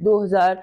2000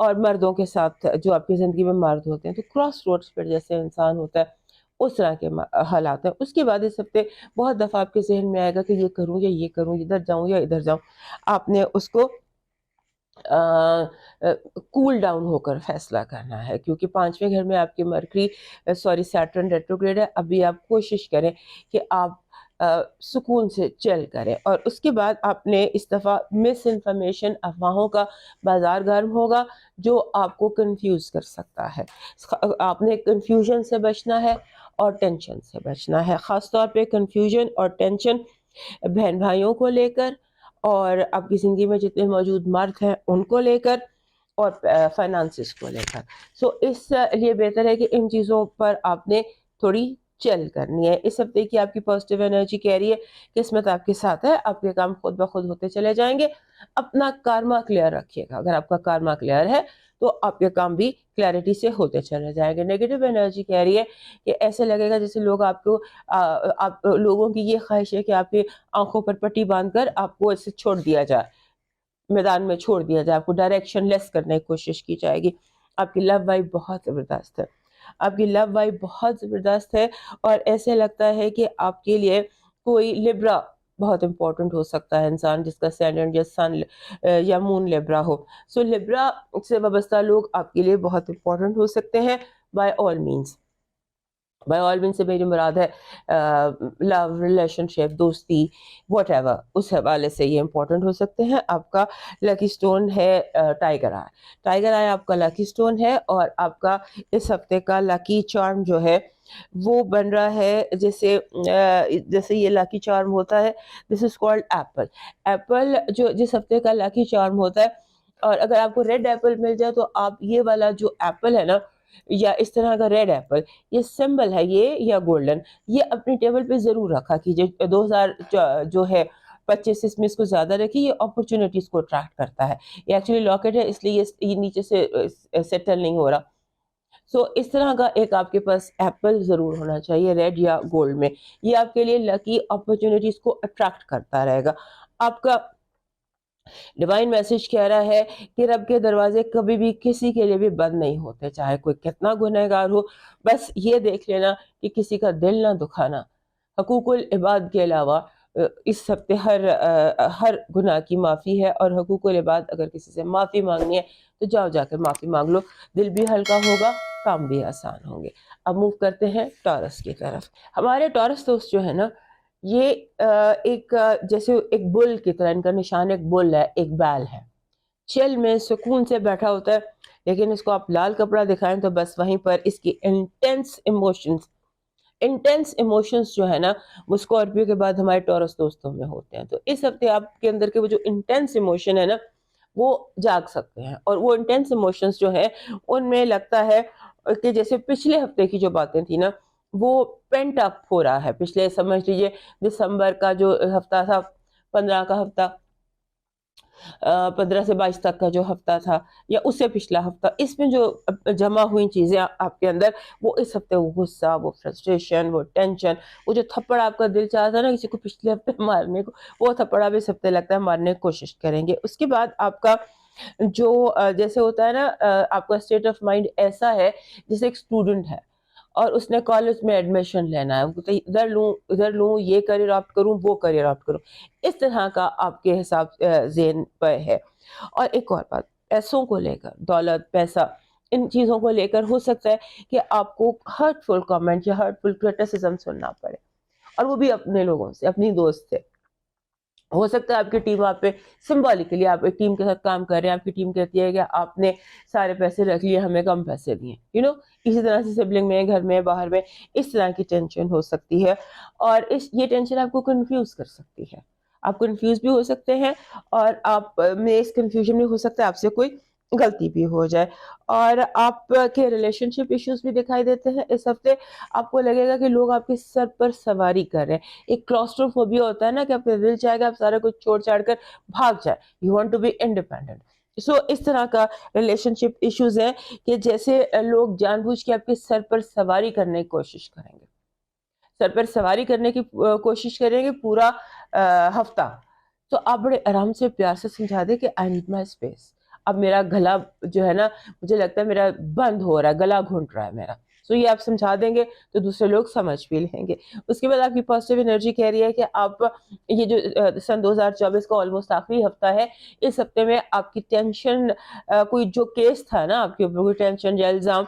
اور مردوں کے ساتھ جو آپ کی زندگی میں مرد ہوتے ہیں، تو کراس روڈس پر جیسے انسان ہوتا ہے اس طرح کے حالات ہیں۔ اس کے بعد اس ہفتے بہت دفعہ آپ کے ذہن میں آئے گا کہ یہ کروں یا یہ کروں، ادھر جاؤں یا ادھر جاؤں۔ آپ نے اس کو کول ڈاؤن ہو کر فیصلہ کرنا ہے، کیونکہ پانچویں گھر میں آپ کی مرکری سیٹرن ریٹروگریڈ ہے۔ ابھی آپ کوشش کریں کہ آپ سکون سے چل کریں، اور اس کے بعد آپ نے اس دفعہ مس انفارمیشن، افواہوں کا بازار گرم ہوگا جو آپ کو کنفیوز کر سکتا ہے۔ آپ نے کنفیوژن سے بچنا ہے اور ٹینشن سے بچنا ہے، خاص طور پہ کنفیوژن اور ٹینشن بہن بھائیوں کو لے کر، اور آپ کی زندگی میں جتنے موجود مرد ہیں ان کو لے کر، اور فائنانسز کو لے کر۔ سو اس لیے بہتر ہے کہ ان چیزوں پر آپ نے تھوڑی چل کرنی ہے۔ اس ہفتے کی آپ کی پازیٹیو انرجی کہہ رہی ہے قسمت آپ کے ساتھ ہے، آپ کے کام خود بخود ہوتے چلے جائیں گے۔ اپنا کارما کلیئر رکھیے گا، اگر آپ کا کارما کلیئر ہے تو آپ کے کام بھی کلیئرٹی سے ہوتے چلے جائیں گے۔ نیگیٹو انرجی کہہ رہی ہے کہ ایسے لگے گا جیسے لوگ آپ کو آپ لوگوں کی یہ خواہش ہے کہ آپ کی آنکھوں پر پٹی باندھ کر آپ کو ایسے چھوڑ دیا جائے، میدان میں چھوڑ دیا جائے، آپ کو ڈائریکشن لیس کرنے کی کوشش کی جائے گی۔ آپ کی لو وائب بہت زبردست ہے، آپ کی لو وائب بہت زبردست ہے، اور ایسے لگتا ہے کہ آپ کے لیے کوئی لبرا بہت امپورٹنٹ ہو سکتا ہے، انسان جس کا اسینڈنٹ یا سن یا مون لبرا ہو۔ سو لبرا سے وابستہ لوگ آپ کے لیے بہت امپورٹنٹ ہو سکتے ہیں، by all means. By all mean سے میری مراد ہے لو، ریلیشن شپ، دوستی، واٹ ایور، اس حوالے سے یہ امپورٹنٹ ہو سکتے ہیں۔ آپ کا لکی سٹون ہے ٹائیگر آئی، ٹائیگر آئی آپ کا لکی سٹون ہے، اور آپ کا اس ہفتے کا لکی چارم جو ہے وہ بن رہا ہے جیسے یہ لکی چارم ہوتا ہے، دس از کالڈ ایپل۔ ایپل جو جس ہفتے کا لکی چارم ہوتا ہے، اور اگر آپ کو ریڈ ایپل مل جائے تو آپ یہ والا جو ایپل ہے نا، یا اس طرح کا ریڈ ایپل، یہ سمبل ہے یہ یا گولڈن، یہ اپنی ٹیبل پہ ضرور رکھا کیجیے۔ 2000 جو ہے 25 میں اس کو زیادہ رکھیے، یہ اپرچونٹیز کو اٹریکٹ کرتا ہے۔ یہ ایکچولی لاکٹ ہے، اس لیے یہ نیچے سے سیٹل نہیں ہو رہا۔ سو اس طرح کا ایک آپ کے پاس ایپل ضرور ہونا چاہیے، ریڈ یا گولڈ میں۔ یہ آپ کے لیے لکی اپرچونٹیز کو اٹریکٹ کرتا رہے گا۔ آپ کا ڈیوائن میسج کہہ رہا ہے کہ رب کے دروازے کبھی بھی کسی کے لیے بھی بند نہیں ہوتے، چاہے کوئی کتنا گنہگار ہو۔ بس یہ دیکھ لینا کہ کسی کا دل نہ دکھانا۔ حقوق العباد کے علاوہ اس ہفتے ہر گناہ کی معافی ہے، اور حقوق العباد اگر کسی سے معافی مانگنی ہے تو جاؤ جا کے معافی مانگ لو، دل بھی ہلکا ہوگا، کام بھی آسان ہوں گے۔ اب موو کرتے ہیں ٹورس کی طرف۔ ہمارے ٹورس دوست جو ہے نا، یہ ایک جیسے ایک بل کی طرح، ان کا نشان ایک بل ہے، ایک بیل ہے، چل میں سکون سے بیٹھا ہوتا ہے، لیکن اس کو آپ لال کپڑا دکھائیں تو بس وہیں پر اس کی انٹینس ایموشنز جو ہے نا، وہ اسکارپیو کے بعد ہمارے ٹورس دوستوں میں ہوتے ہیں۔ تو اس ہفتے آپ کے اندر کے وہ جو انٹینس ایموشن ہے نا، وہ جاگ سکتے ہیں، اور وہ انٹینس ایموشنز جو ہے ان میں لگتا ہے کہ جیسے پچھلے ہفتے کی جو باتیں تھی نا، وہ پینٹ اپ ہو رہا ہے۔ پچھلے سمجھ لیجیے دسمبر کا جو ہفتہ تھا، 15 کا ہفتہ، 15 سے 22 تک کا جو ہفتہ تھا، یا اس سے پچھلا ہفتہ، اس میں جو جمع ہوئی چیزیں آپ کے اندر، وہ اس ہفتے وہ غصہ، وہ فرسٹریشن، وہ ٹینشن، وہ جو تھپڑ آپ کا دل چاہتا نا کسی کو پچھلے ہفتے مارنے کو، وہ تھپڑ آپ اس ہفتے لگتا ہے مارنے کی کوشش کریں گے۔ اس کے بعد آپ کا جو جیسے ہوتا ہے نا، آپ کا اسٹیٹ آف مائنڈ ایسا ہے جیسے ایک اسٹوڈنٹ ہے اور اس نے کالج میں ایڈمیشن لینا ہے، ادھر لوں، یہ کریئر آپٹ کروں، وہ کریئر آپٹ کروں، اس طرح کا آپ کے حساب ذہن پہ ہے۔ اور ایک اور بات، پیسوں کو لے کر، دولت، پیسہ، ان چیزوں کو لے کر ہو سکتا ہے کہ آپ کو ہرٹفل کامنٹ یا ہرٹفل کرٹیسزم سننا پڑے، اور وہ بھی اپنے لوگوں سے، اپنی دوست سے۔ ہو سکتا ہے آپ کی ٹیم آپ پہ سمبولکلی، آپ ایک ٹیم کے ساتھ کام کر رہے ہیں، آپ کی ٹیم کہتی ہے کہ آپ نے سارے پیسے رکھ لیے، ہمیں کم پیسے دیے، اسی طرح سے سبلنگ میں، گھر میں، باہر میں، اس طرح کی ٹینشن ہو سکتی ہے، اور یہ ٹینشن آپ کو کنفیوز کر سکتی ہے۔ آپ کنفیوز بھی ہو سکتے ہیں، اور آپ میں اس کنفیوژن میں ہو سکتا ہے آپ سے کوئی غلطی بھی ہو جائے، اور آپ کے ریلیشن شپ ایشوز بھی دکھائی دیتے ہیں اس ہفتے۔ آپ کو لگے گا کہ لوگ آپ کے سر پر سواری کر رہے ہیں۔ ایک کلاسٹروفوبیا ہوتا ہے نا، کہ اپنے دل چاہے گا آپ سارا کچھ چھوڑ چھاڑ کر بھاگ جائے، you want to be independent. So اس طرح کا ریلیشن شپ ایشوز ہیں کہ جیسے لوگ جان بوجھ کے آپ کے سر پر سواری کرنے کی کوشش کریں گے، سر پر سواری کرنے کی کوشش کریں گے پورا ہفتہ۔ تو آپ بڑے آرام سے، پیار سے سمجھا دیں کہ آئی نیڈ مائی اسپیس، اب میرا گلا جو ہے نا مجھے لگتا ہے میرا بند ہو رہا ہے, گلا گھونٹ رہا ہے میرا. سو یہ آپ سمجھا دیں گے تو دوسرے لوگ سمجھ بھی لیں گے. اس کے بعد آپ کی پازیٹیو انرجی کہہ رہی ہے کہ آپ یہ جو سن 2024 کا آلموسٹ آخری ہفتہ ہے, اس ہفتے میں آپ کی ٹینشن, کوئی جو کیس تھا نا آپ کے اوپر, کوئی ٹینشن یا الزام,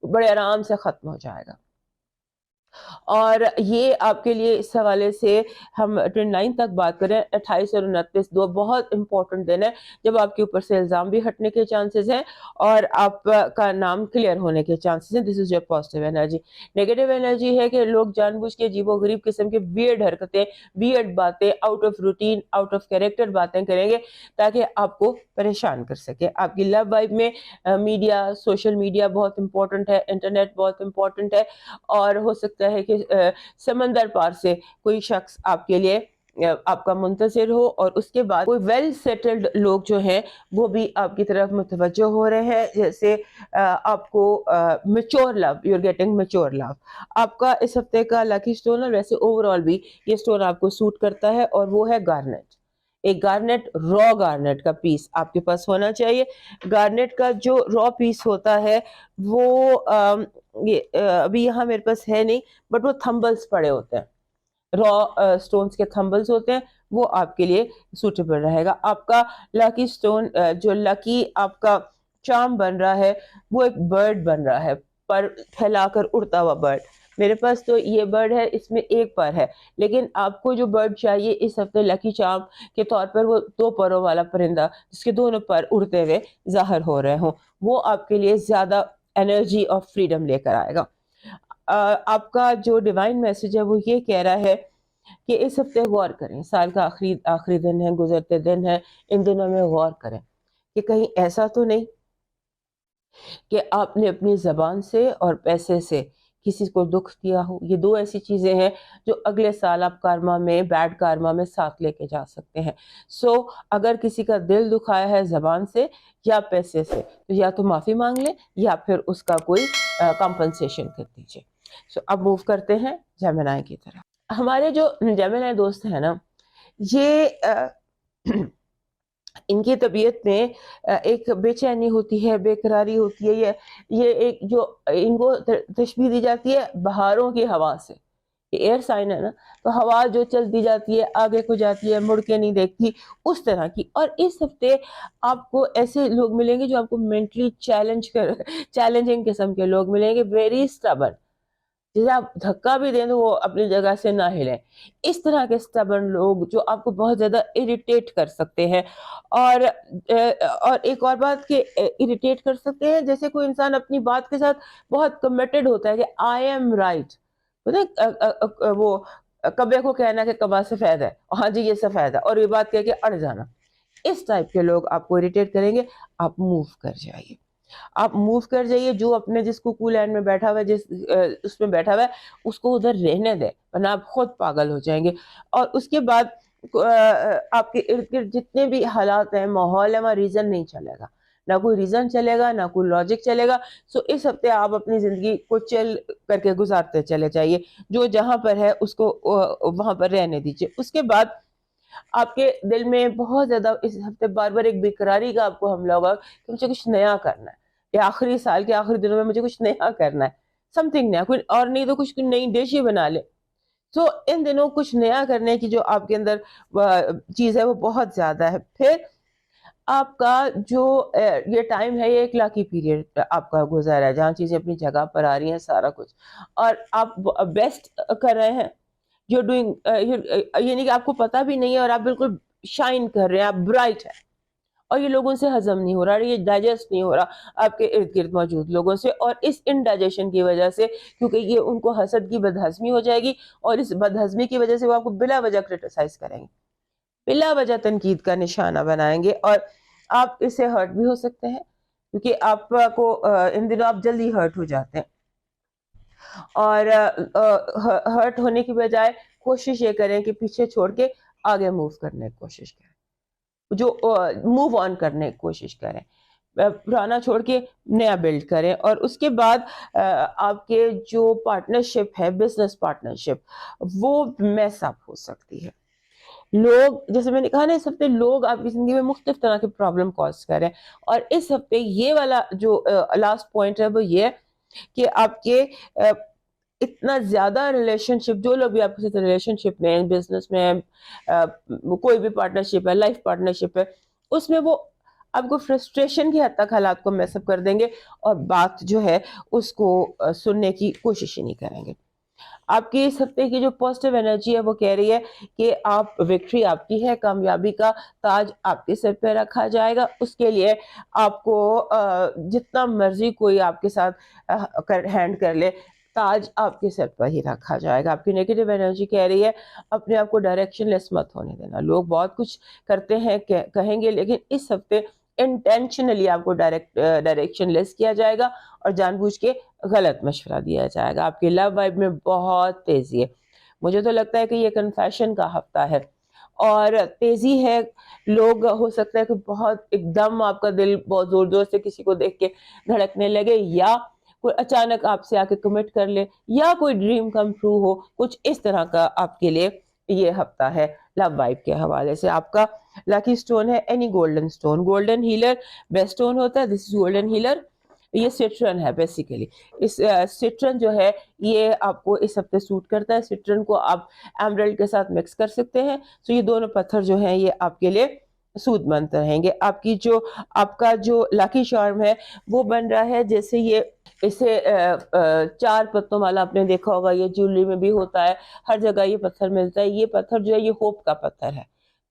بڑے آرام سے ختم ہو جائے گا. اور یہ آپ کے لیے اس حوالے سے ہم 29 تک بات کریں, 28 اور 29 دو بہت امپورٹنٹ دن ہیں جب آپ کے اوپر سے الزام بھی ہٹنے کے چانسز ہیں اور آپ کا نام کلیئر ہونے کے چانسز ہیں. This is your positive energy. Negative energy ہے کہ لوگ جان بوجھ کے عجیب و غریب قسم کے ویئرڈ حرکتیں, ویئرڈ باتیں, out of routine, out of character باتیں کریں گے تاکہ آپ کو پریشان کر سکے. آپ کی لو لائف میں میڈیا, سوشل میڈیا بہت امپورٹنٹ ہے, انٹرنیٹ بہت امپورٹنٹ ہے, اور ہو سکتا ہے کہ سمندر پار سے کوئی شخص آپ کے لیے آپ کا منتظر ہو, اور اس کے بعد کوئی ویل سیٹلڈ لوگ جو ہیں وہ بھی آپ کی طرف متوجہ ہو رہے ہیں. جیسے آپ کو mature love, you are getting mature love. آپ کا اس ہفتے کا لکی اسٹون, اور ویسے اوور آل بھی یہ اسٹون آپ کو سوٹ کرتا ہے, اور وہ ہے گارنیٹ. ایک گارنیٹ, را گارنیٹ کا پیس آپ کے پاس ہونا چاہیے. گارنیٹ کا جو را پیس ہوتا ہے وہ ابھی یہاں میرے پاس ہے نہیں, بٹ وہ تھمبلز پڑے ہوتے ہیں, را سٹونز کے تھمبلز ہوتے ہیں, وہ آپ کے لیے سوٹیبل رہے گا. آپ کا لکی سٹون, جو لکی آپ کا چارم بن رہا ہے, وہ ایک برڈ بن رہا ہے, پر پھیلا کر اڑتا ہوا برڈ. میرے پاس تو یہ برڈ ہے, اس میں ایک پر ہے, لیکن آپ کو جو برڈ چاہیے اس ہفتے لکی چارم کے طور پر, وہ 2 پروں والا پرندہ جس کے دونوں پر اڑتے ہوئے ظاہر ہو رہے ہوں, وہ آپ کے لیے زیادہ انرجی اور فریڈم لے کر آئے گا. آپ کا جو ڈیوائن میسج ہے وہ یہ کہہ رہا ہے کہ اس ہفتے غور کریں, سال کا آخری دن ہے, گزرتے دن ہے, ان دنوں میں غور کریں کہ کہیں ایسا تو نہیں کہ آپ نے اپنی زبان سے اور پیسے سے کسی کو دکھ دیا ہو. یہ 2 ایسی چیزیں ہیں جو اگلے سال آپ کارما میں, بیڈ کارما میں ساتھ لے کے جا سکتے ہیں. سو اگر کسی کا دل دکھایا ہے زبان سے یا پیسے سے, تو یا تو معافی مانگ لیں یا پھر اس کا کوئی کمپنسیشن کر دیجیے. سو اب موو کرتے ہیں جیمنائی کی طرف. ہمارے جو جیمنائی دوست ہیں نا, یہ ان کی طبیعت میں ایک بے چینی ہوتی ہے, بے قراری ہوتی ہے. یہ ایک جو ان کو تشبیہ دی جاتی ہے بہاروں کی ہوا سے. یہ ایئر سائن ہے نا, تو ہوا جو چلتی جاتی ہے, آگے کو جاتی ہے, مڑ کے نہیں دیکھتی, اس طرح کی. اور اس ہفتے آپ کو ایسے لوگ ملیں گے جو آپ کو مینٹلی چیلنجنگ قسم کے لوگ ملیں گے, ویری اسٹبرن. جسے آپ دھکا بھی دیں تو وہ اپنی جگہ سے نہ ہلیں. اس طرح کے اسٹبرن لوگ جو آپ کو بہت زیادہ اریٹیٹ کر سکتے ہیں. اور ایک اور بات کہ اریٹیٹ کر سکتے ہیں, جیسے کوئی انسان اپنی بات کے ساتھ بہت کمیٹڈ ہوتا ہے کہ آئی ایم رائٹ, وہ کبے کو کہنا کہ کبا سفید ہے, ہاں جی یہ سفید ہے, اور یہ بات کہہ کے اڑ جانا. اس ٹائپ کے لوگ آپ کو اریٹیٹ کریں گے. آپ موو کر جائیے, آپ موو کر جائیے. جو اپنے جس کوکو لینڈ میں بیٹھا ہوا ہے, جس اس میں بیٹھا ہوا ہے, اس کو ادھر رہنے دیں, ورنہ آپ خود پاگل ہو جائیں گے. اور اس کے بعد آپ کے ارد گرد جتنے بھی حالات ہیں, ماحول ہے, وہاں ریزن نہیں چلے گا, نہ کوئی ریزن چلے گا, نہ کوئی لاجک چلے گا. سو اس ہفتے آپ اپنی زندگی کو چل کر کے گزارتے چلے جائیے. جو جہاں پر ہے اس کو وہاں پر رہنے دیجیے. اس کے بعد آپ کے دل میں بہت زیادہ اس ہفتے بار بار ایک بیقراری کا آپ کو حملہ ہوگا کہ مجھے کچھ نیا کرنا ہے, یا آخری سال کے آخری دنوں میں مجھے کچھ نیا کرنا ہے, سم تھنگ نیا, کوئی اور نہیں تو کچھ نئی ڈش ہی بنا لے. تو ان دنوں کچھ نیا کرنے کی جو آپ کے اندر چیز ہے وہ بہت زیادہ ہے. پھر آپ کا جو یہ ٹائم ہے, یہ ایک لاکی پیریڈ آپ کا گزرا ہے, جہاں چیزیں اپنی جگہ پر آ رہی ہیں سارا کچھ, اور آپ بیسٹ کر رہے ہیں. جو ڈوئنگ یعنی کہ آپ کو پتہ بھی نہیں ہے, اور آپ بالکل شائن کر رہے ہیں, آپ برائٹ ہیں, اور یہ لوگوں سے ہضم نہیں ہو رہا, یہ ڈائجسٹ نہیں ہو رہا آپ کے ارد گرد موجود لوگوں سے. اور اس انڈائجیشن کی وجہ سے, کیونکہ یہ ان کو حسد کی بدہضمی ہو جائے گی, اور اس بدہضمی کی وجہ سے وہ آپ کو بلا وجہ کرٹیسائز کریں گے, بلا وجہ تنقید کا نشانہ بنائیں گے, اور آپ اس سے ہرٹ بھی ہو سکتے ہیں, کیونکہ آپ کو ان دنوں آپ جلدی ہرٹ ہو جاتے ہیں. اور ہرٹ ہونے کی بجائے کوشش یہ کریں کہ پیچھے چھوڑ کے آگے موو کرنے کی کوشش کریں, جو موو آن کرنے کی کوشش کریں, پرانا چھوڑ کے نیا بلڈ کریں. اور اس کے بعد آپ کے جو پارٹنرشپ ہے, بزنس پارٹنرشپ, وہ میس اپ ہو سکتی ہے. لوگ جیسے میں نے کہا نا اس ہفتے لوگ آپ کی زندگی میں مختلف طرح کے پرابلم کاز کر رہے ہیں، اور اس ہفتے یہ والا جو لاسٹ پوائنٹ ہے وہ یہ ہے کہ آپ کے اتنا زیادہ ریلیشن شپ، جو لوگ بھی آپ کے ساتھ ریلیشن شپ میں ہیں، بزنس میں ہیں، کوئی بھی پارٹنرشپ ہے، لائف پارٹنرشپ ہے، اس میں وہ آپ کو فرسٹریشن کی حد تک حالات کو میس اپ کر دیں گے، اور بات جو ہے اس کو سننے کی کوشش ہی نہیں کریں گے. آپ کی اس ہفتے کی جو پازیٹیو انرجی ہے وہ کہہ رہی ہے کہ آپ وکٹری آپ کی ہے، کامیابی کا تاج آپ کے سر پہ رکھا جائے گا. اس کے لیے آپ کو جتنا مرضی کوئی آپ کے ساتھ ہینڈ کر لے، تاج آپ کے سر پر ہی رکھا جائے گا. آپ کی نیگیٹو انرجی کہہ رہی ہے اپنے آپ کو ڈائریکشن لیس مت ہونے دینا. لوگ بہت کچھ کرتے ہیں کہیں گے، لیکن اس ہفتے انٹینشنلی آپ کو ڈائریکشن لیس کیا جائے گا اور جان بوجھ کے غلط مشورہ دیا جائے گا. آپ کی لو وائب میں بہت تیزی ہے. مجھے تو لگتا ہے کہ یہ کنفیشن کا ہفتہ ہے اور تیزی ہے. لوگ ہو سکتا ہے کہ بہت ایک دم آپ کا دل بہت زور زور سے کسی کو دیکھ کے دھڑکنے لگے، یا کوئی اچانک آپ سے آ کے کمٹ کر لے، یا کوئی ڈریم کم ٹرو ہو. کچھ اس طرح کا آپ کے لیے یہ ہفتہ ہے لو وائب کے حوالے سے. آپ کا لکی سٹون ہے any golden stone. Golden healer best stone ہوتا ہے. دس از گولڈن ہیلر. یہ سٹرن ہے بیسیکلی. اس سٹرن جو ہے یہ آپ کو اس ہفتے سوٹ کرتا ہے. سٹرن کو آپ ایمرلڈ کے ساتھ مکس کر سکتے ہیں. تو یہ دونوں پتھر جو ہیں یہ آپ کے لیے سود مند رہیں گے. آپ کا جو لاکی چارم ہے وہ بن رہا ہے جیسے یہ اسے 4 پتوں والا آپ نے دیکھا ہوگا، یہ جیولری میں بھی ہوتا ہے، ہر جگہ یہ پتھر ملتا ہے. یہ پتھر جو ہے یہ ہوپ کا پتھر ہے.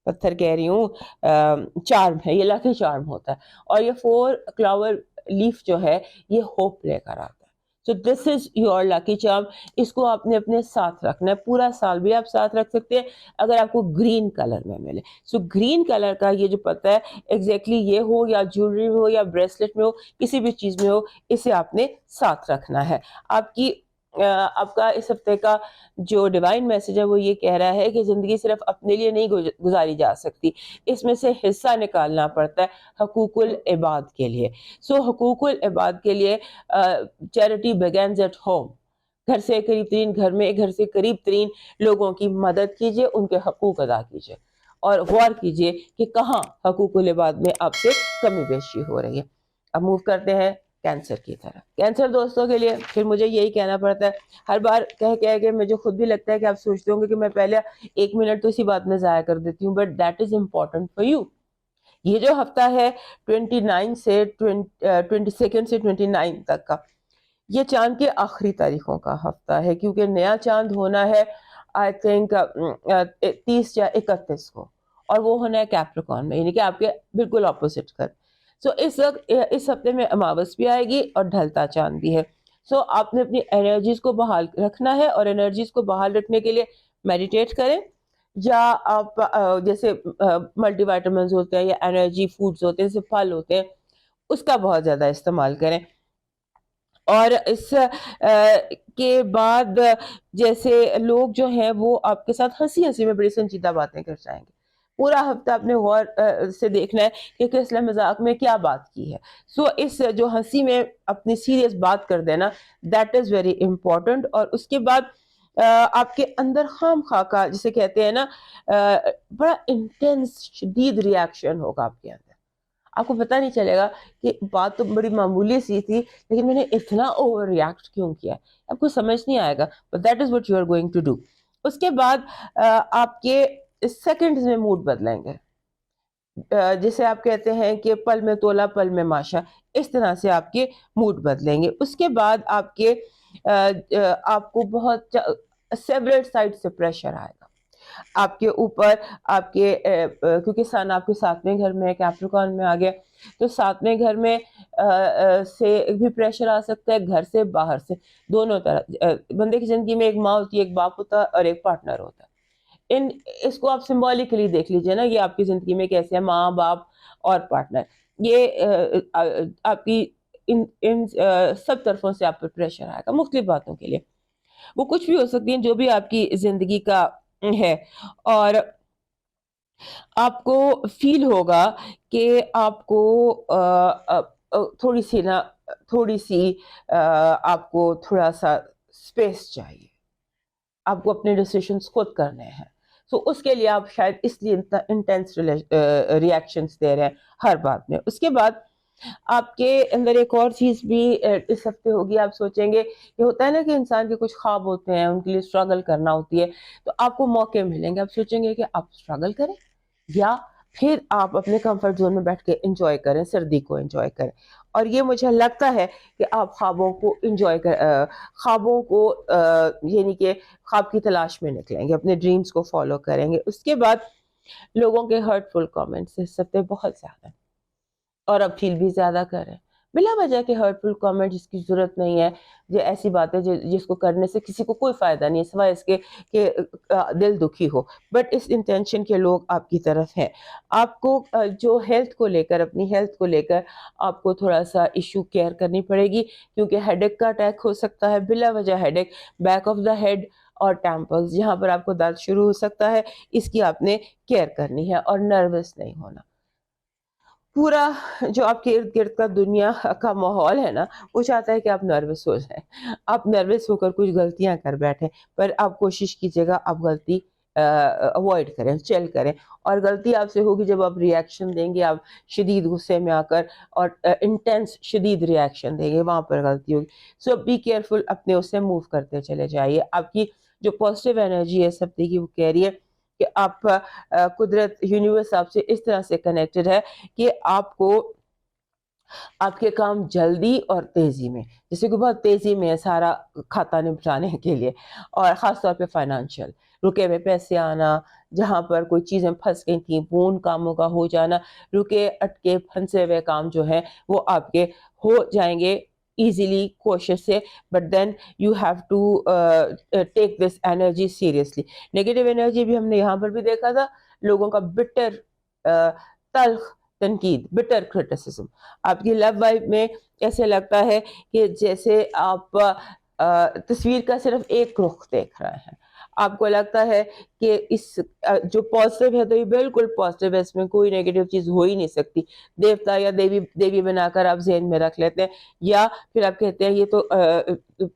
پتھر کہہ رہی ہوں چارم ہے، یہ لاکی چارم ہوتا ہے. اور یہ 4 کلاور لیف جو ہے یہ ہوپ لے کر آتا ہے. سو دس از یور لاکی چارم. اس کو آپ نے اپنے ساتھ رکھنا ہے. پورا سال بھی آپ ساتھ رکھ سکتے ہیں اگر آپ کو گرین کلر میں ملے. سو گرین کلر کا یہ جو پتہ ہے ایگزیکٹلی یہ ہو، یا جیولری میں ہو، یا بریسلٹ میں ہو، کسی بھی چیز میں ہو، اسے آپ نے ساتھ رکھنا ہے. آپ کا اس ہفتے کا جو ڈیوائن میسج ہے وہ یہ کہہ رہا ہے کہ زندگی صرف اپنے لیے نہیں گزاری جا سکتی، اس میں سے حصہ نکالنا پڑتا ہے حقوق العباد کے لیے. سو حقوق العباد کے لیے چیریٹی بگینز ایٹ ہوم. گھر سے قریب ترین لوگوں کی مدد کیجیے، ان کے حقوق ادا کیجیے، اور غور کیجیے کہ کہاں حقوق العباد میں آپ سے کمی بیشی ہو رہی ہے. اب موو کرتے ہیں کینسر کی طرف. کینسر دوستوں کے لیے پھر مجھے یہی کہنا پڑتا ہے ہر بار کہہ کے مجھے خود بھی لگتا ہے کہ آپ سوچتے ہوں گے کہ میں پہلے 1 منٹ تو اسی بات میں ضائع کر دیتی ہوں، but that is important for you. یہ جو ہفتہ ہے 29 سے 22 سے 29 تک کا، یہ چاند کے آخری تاریخوں کا ہفتہ ہے، کیونکہ نیا چاند ہونا ہے آئی تھنک 30 یا 31 کو، اور وہ ہونا ہے کیپریکارن میں، یعنی کہ آپ کے بالکل اپوزٹ کر. سو اس ہفتے میں اماوس بھی آئے گی اور ڈھلتا چاند بھی ہے. سو آپ نے اپنی انرجیز کو بحال رکھنا ہے، اور انرجیز کو بحال رکھنے کے لیے میڈیٹیٹ کریں، یا آپ جیسے ملٹی وائٹامنز ہوتے ہیں یا انرجی فوڈز ہوتے ہیں جیسے پھل ہوتے ہیں، اس کا بہت زیادہ استعمال کریں. اور اس کے بعد جیسے لوگ جو ہیں وہ آپ کے ساتھ ہنسی ہنسی میں بڑی سنجیدہ باتیں کر جائیں گے. پورا ہفتہ اپنے غور سے دیکھنا ہے کہ کس نے مذاق میں کیا بات کی ہے. سو اس جو ہنسی میں اپنی سیریس بات کر دینا، دیٹ از ویری امپورٹنٹ. اور اس کے بعد آپ کے اندر خام خواہ کا جسے کہتے ہیں نا بڑا انٹینس شدید ریاکشن ہوگا آپ کے اندر. آپ کو پتہ نہیں چلے گا کہ بات تو بڑی معمولی سی تھی لیکن میں نے اتنا اوور ریاکٹ کیوں کیا. آپ کو سمجھ نہیں آئے گا، but that is what you are going to do. اس کے بعد آپ کے سیکنڈز میں موڈ بدلیں گے. جسے آپ کہتے ہیں کہ پل میں تولا پل میں ماشا، اس طرح سے آپ کے موڈ بدلیں گے. اس کے بعد آپ کو بہت سیورل سائڈ سے پریشر آئے گا آپ کے اوپر. کیونکہ سن آپ کے 7ویں گھر میں کیپریکارن میں آ گیا، تو 7ویں گھر میں سے بھی پریشر آ سکتا ہے، گھر سے باہر سے، دونوں طرح. بندے کی زندگی میں ایک ماں ہوتی ہے، ایک باپ ہوتا ہے، اور ایک پارٹنر ہوتا ہے. اس کو آپ سمبولکلی دیکھ لیجئے نا، یہ آپ کی زندگی میں کیسے ہے، ماں باپ اور پارٹنر. یہ آپ کی ان سب طرفوں سے آپ پر پریشر آئے گا مختلف باتوں کے لیے. وہ کچھ بھی ہو سکتی ہیں جو بھی آپ کی زندگی کا ہے. اور آپ کو فیل ہوگا کہ آپ کو تھوڑی سی آپ کو تھوڑا سا اسپیس چاہیے. آپ کو اپنے ڈیسیشنز خود کرنے ہیں. سو اس کے لیے آپ شاید اس لیے انٹینس ریئیکشنس دے رہے ہیں ہر بات میں. اس کے بعد آپ کے اندر ایک اور چیز بھی اس ہفتے ہوگی. آپ سوچیں گے کہ ہوتا ہے نا کہ انسان کے کچھ خواب ہوتے ہیں, ان کے لیے اسٹرگل کرنا ہوتی ہے, تو آپ کو موقع ملیں گے. آپ سوچیں گے کہ آپ اسٹرگل کریں یا پھر آپ اپنے کمفرٹ زون میں بیٹھ کے انجوائے کریں, سردی کو انجوائے کریں. اور یہ مجھے لگتا ہے کہ آپ خوابوں کو انجوائے خوابوں کو یعنی کہ خواب کی تلاش میں نکلیں گے, اپنے ڈریمز کو فالو کریں گے. اس کے بعد لوگوں کے ہرٹفل کامنٹس اس ہفتے بہت زیادہ ہیں, اور اب فیل بھی زیادہ کریں. بلا وجہ کے ہرٹفل کامنٹ جس کی ضرورت نہیں ہے, جو ایسی بات ہے جس کو کرنے سے کسی کو کوئی فائدہ نہیں ہے سوائے اس کے کہ دل دکھی ہو, بٹ اس انٹینشن کے لوگ آپ کی طرف ہیں. آپ کو جو ہیلتھ کو لے کر, اپنی ہیلتھ کو لے کر آپ کو تھوڑا سا ایشو کیئر کرنی پڑے گی, کیونکہ ہیڈ ایک کا اٹیک ہو سکتا ہے, بلا وجہ ہیڈ ایک, بیک آف دا ہیڈ اور ٹیمپلز جہاں پر آپ کو درد شروع ہو سکتا ہے, اس کی آپ نے کیئر کرنی ہے. اور نروس نہیں ہونا. پورا جو آپ کے ارد گرد کا دنیا کا ماحول ہے نا, وہ چاہتا ہے کہ آپ نروس ہو جائیں, آپ نروس ہو کر کچھ غلطیاں کر بیٹھیں, پر آپ کوشش کیجیے گا آپ غلطی اوائڈ کریں, چل کریں. اور غلطی آپ سے ہوگی جب آپ ریئیکشن دیں گے, آپ شدید غصے میں آ کر اور انٹینس شدید ریئیکشن دیں گے, وہاں پر غلطی ہوگی. سو بی کیئرفل, اپنے اس سے موو کرتے چلے جائیے. آپ کی جو پازیٹیو انرجی ہے سب کی, وہ کہہ رہی ہے کہ آپ قدرت یونیورس آپ سے اس طرح سے کنیکٹڈ ہے کہ آپ کو آپ کے کام جلدی اور تیزی میں, جیسے کہ بہت تیزی میں ہے سارا کھاتا نپٹانے کے لیے, اور خاص طور پہ فائنانشیل رکے ہوئے پیسے آنا, جہاں پر کوئی چیزیں پھنس گئی تھیں وہ ان کاموں کا ہو جانا, رکے اٹکے پھنسے ہوئے کام جو ہیں وہ آپ کے ہو جائیں گے ایزیلی, کوشش سے. But then you have to take this energy seriously. Negative energy بھی ہم نے یہاں پر بھی دیکھا تھا, لوگوں کا بٹر تلخ تنقید, بٹر کرٹیسزم. آپ کی لو لائف میں ایسے لگتا ہے کہ جیسے آپ تصویر کا صرف ایک رخ دیکھ رہے ہیں. آپ کو لگتا ہے کہ اس جو پازیٹیو ہے تو یہ بالکل پازیٹیو ہے, اس میں کوئی نیگیٹو چیز ہو ہی نہیں سکتی. دیوتا یا دیوی بنا کر آپ ذہن میں رکھ لیتے ہیں, یا پھر آپ کہتے ہیں یہ تو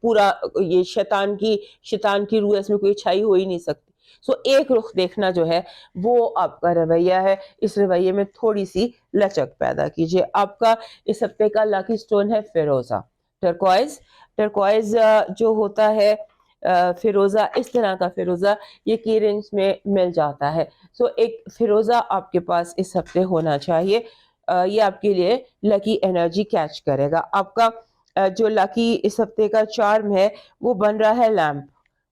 پورا یہ شیطان کی روح, اس میں کوئی اچھائی ہو ہی نہیں سکتی. سو ایک رخ دیکھنا جو ہے وہ آپ کا رویہ ہے. اس رویے میں تھوڑی سی لچک پیدا کیجیے. آپ کا اس ہفتے کا لاکی سٹون ہے فیروزہ, ٹرکوائز. ٹرکوائز جو ہوتا ہے فیروزہ, اس طرح کا فیروزہ یہ کی رینج میں مل جاتا ہے. سو ایک فیروزہ آپ کے پاس اس ہفتے ہونا چاہیے, یہ آپ کے لیے لکی انرجی کیچ کرے گا. آپ کا جو لکی اس ہفتے کا چارم ہے وہ بن رہا ہے لیمپ.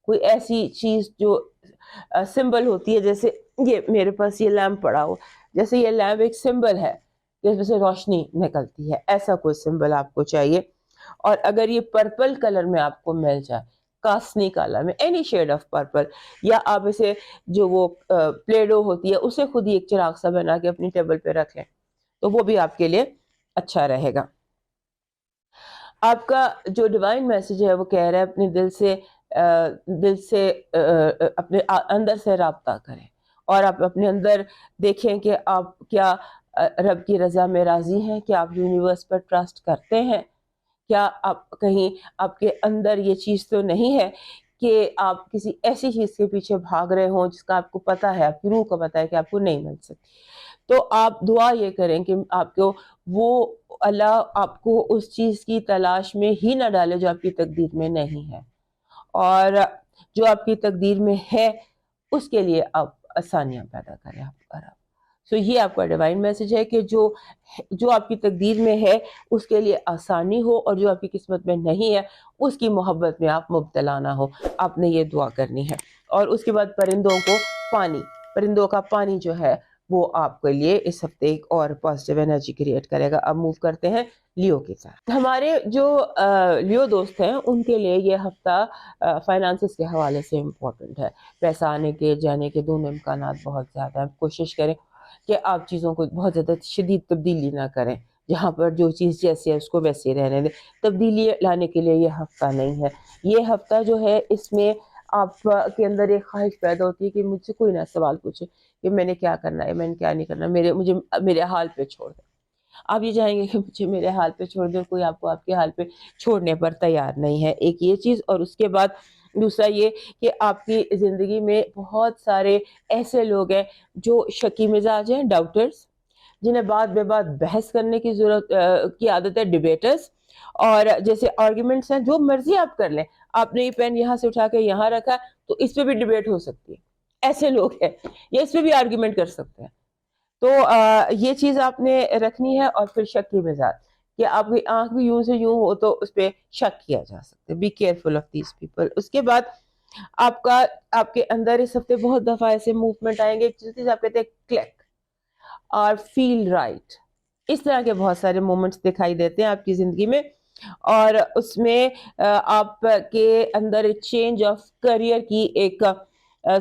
کوئی ایسی چیز جو سمبل ہوتی ہے, جیسے یہ میرے پاس یہ لیمپ پڑا ہو, جیسے یہ لیمپ ایک سمبل ہے جس میں سے روشنی نکلتی ہے, ایسا کوئی سمبل آپ کو چاہیے. اور اگر یہ پرپل کلر میں آپ کو مل جائے, کاسنی کلر میں, اینی شیڈ آف پرپل, یا آپ اسے جو وہ پلیڈو ہوتی ہے اسے خود ہی ایک چراغ سا بنا کے اپنی ٹیبل پہ رکھ لیں, تو وہ بھی آپ کے لیے اچھا رہے گا. آپ کا جو ڈیوائن میسج ہے وہ کہہ رہا ہے اپنے دل سے اپنے اندر سے رابطہ کریں, اور آپ اپنے اندر دیکھیں کہ آپ کیا رب کی رضا میں راضی ہیں, کیا آپ یونیورس پر ٹرسٹ کرتے ہیں, کیا آپ کہیں آپ کے اندر یہ چیز تو نہیں ہے کہ آپ کسی ایسی چیز کے پیچھے بھاگ رہے ہوں جس کا آپ کو پتا ہے, آپ کی روح کو پتا ہے کہ آپ کو نہیں مل سکتی. تو آپ دعا یہ کریں کہ آپ کو وہ اللہ آپ کو اس چیز کی تلاش میں ہی نہ ڈالے جو آپ کی تقدیر میں نہیں ہے, اور جو آپ کی تقدیر میں ہے اس کے لیے آپ آسانیاں پیدا کریں. سو یہ آپ کا ڈیوائن میسج ہے کہ جو آپ کی تقدیر میں ہے اس کے لیے آسانی ہو, اور جو آپ کی قسمت میں نہیں ہے اس کی محبت میں آپ مبتلا نہ ہو. آپ نے یہ دعا کرنی ہے. اور اس کے بعد پرندوں کا پانی جو ہے وہ آپ کے لیے اس ہفتے ایک اور پازیٹیو انرجی کریٹ کرے گا. اب موو کرتے ہیں لیو کے ساتھ. ہمارے جو لیو دوست ہیں ان کے لیے یہ ہفتہ فائنانسز کے حوالے سے امپورٹنٹ ہے. پیسہ آنے کے جانے کے دونوں امکانات بہت زیادہ ہیں. کوشش کریں کہ آپ چیزوں کو بہت زیادہ شدید تبدیلی نہ کریں, جہاں پر جو چیز جیسی ہے اس کو ویسے ہی رہنے دیں. تبدیلی لانے کے لیے یہ ہفتہ نہیں ہے. یہ ہفتہ جو ہے اس میں آپ کے اندر ایک خواہش پیدا ہوتی ہے کہ مجھ سے کوئی نہ سوال پوچھے کہ میں نے کیا کرنا ہے, میں نے کیا نہیں کرنا, مجھے میرے حال پہ چھوڑ دیں. آپ یہ چاہیں گے کہ مجھے میرے حال پہ چھوڑ دیں, کوئی آپ کو آپ کے حال پہ چھوڑنے پر تیار نہیں ہے. ایک یہ چیز. اور اس کے بعد دوسرا یہ کہ آپ کی زندگی میں بہت سارے ایسے لوگ ہیں جو شکی مزاج ہیں، ڈاؤٹرز، جنہیں بات بے بات بحث کرنے کی ضرورت کی عادت ہے، ڈیبیٹرز، اور جیسے آرگیومنٹس ہیں جو مرضی آپ کر لیں، آپ نے یہ پین یہاں سے اٹھا کے یہاں رکھا تو اس پہ بھی ڈیبیٹ ہو سکتی ہے، ایسے لوگ ہیں، یا اس پہ بھی آرگیومنٹ کر سکتے ہیں. تو یہ چیز آپ نے رکھنی ہے. اور پھر شک کی مزاج، کہ آپ کی آنکھ بھی یوں سے یوں ہو تو اس پہ شک کیا جا سکتا ہے. Be careful of these people. اس کے بعد آپ کے اندر اس ہفتے بہت دفعہ ایسے موومنٹ آئیں گے، ایک چیز آپ کہتے ہیں کلک اور فیل رائٹ، اس طرح کے بہت سارے مومنٹس دکھائی دیتے ہیں آپ کی زندگی میں. اور اس میں آپ کے اندر چینج آف کریئر کی ایک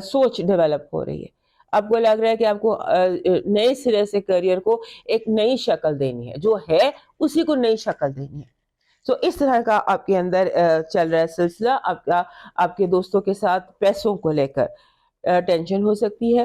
سوچ ڈیولپ ہو رہی ہے. آپ کو لگ رہا ہے کہ آپ کو نئے سرے سے کریئر کو ایک نئی شکل دینی ہے، جو ہے اسی کو نئی شکل دینی ہے. سو اس طرح کا آپ کے اندر چل رہا ہے سلسلہ. آپ کے دوستوں کے ساتھ پیسوں کو لے کر ٹینشن ہو سکتی ہے.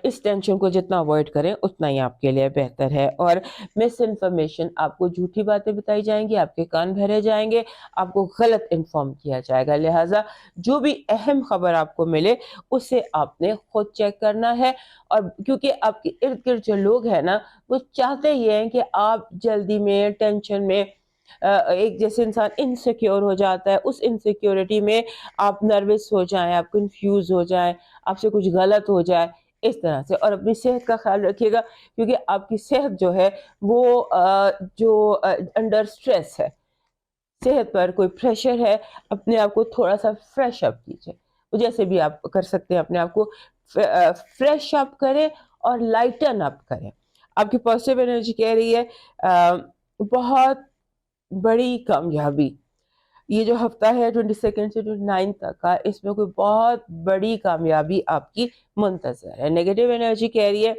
اس ٹینشن کو جتنا اوائڈ کریں اتنا ہی آپ کے لیے بہتر ہے. اور مس انفارمیشن، آپ کو جھوٹی باتیں بتائی جائیں گی، آپ کے کان بھرے جائیں گے، آپ کو غلط انفارم کیا جائے گا. لہٰذا جو بھی اہم خبر آپ کو ملے اسے آپ نے خود چیک کرنا ہے. اور کیونکہ آپ کے ارد گرد جو لوگ ہیں نا، وہ چاہتے یہ ہیں کہ آپ جلدی میں، ٹینشن میں، ایک جیسے انسان انسیکیور ہو جاتا ہے، اس انسیکیورٹی میں آپ نروس ہو جائیں، آپ کنفیوز ہو جائیں، آپ سے کچھ غلط ہو جائے، اس طرح سے. اور اپنی صحت کا خیال رکھیے گا، کیونکہ آپ کی صحت جو ہے وہ جو انڈر سٹریس ہے، صحت پر کوئی پریشر ہے، اپنے آپ کو تھوڑا سا فریش اپ کیجیے. جیسے بھی آپ کر سکتے ہیں اپنے آپ کو فریش اپ کریں اور لائٹن اپ کریں. آپ کی پازیٹیو انرجی کہہ رہی ہے بہت بڑی کامیابی. یہ جو ہفتہ ہے 22 سے 29 تک کا، اس میں کوئی بہت بڑی کامیابی آپ کی منتظر ہے. نیگیٹو انرجی کہہ رہی ہے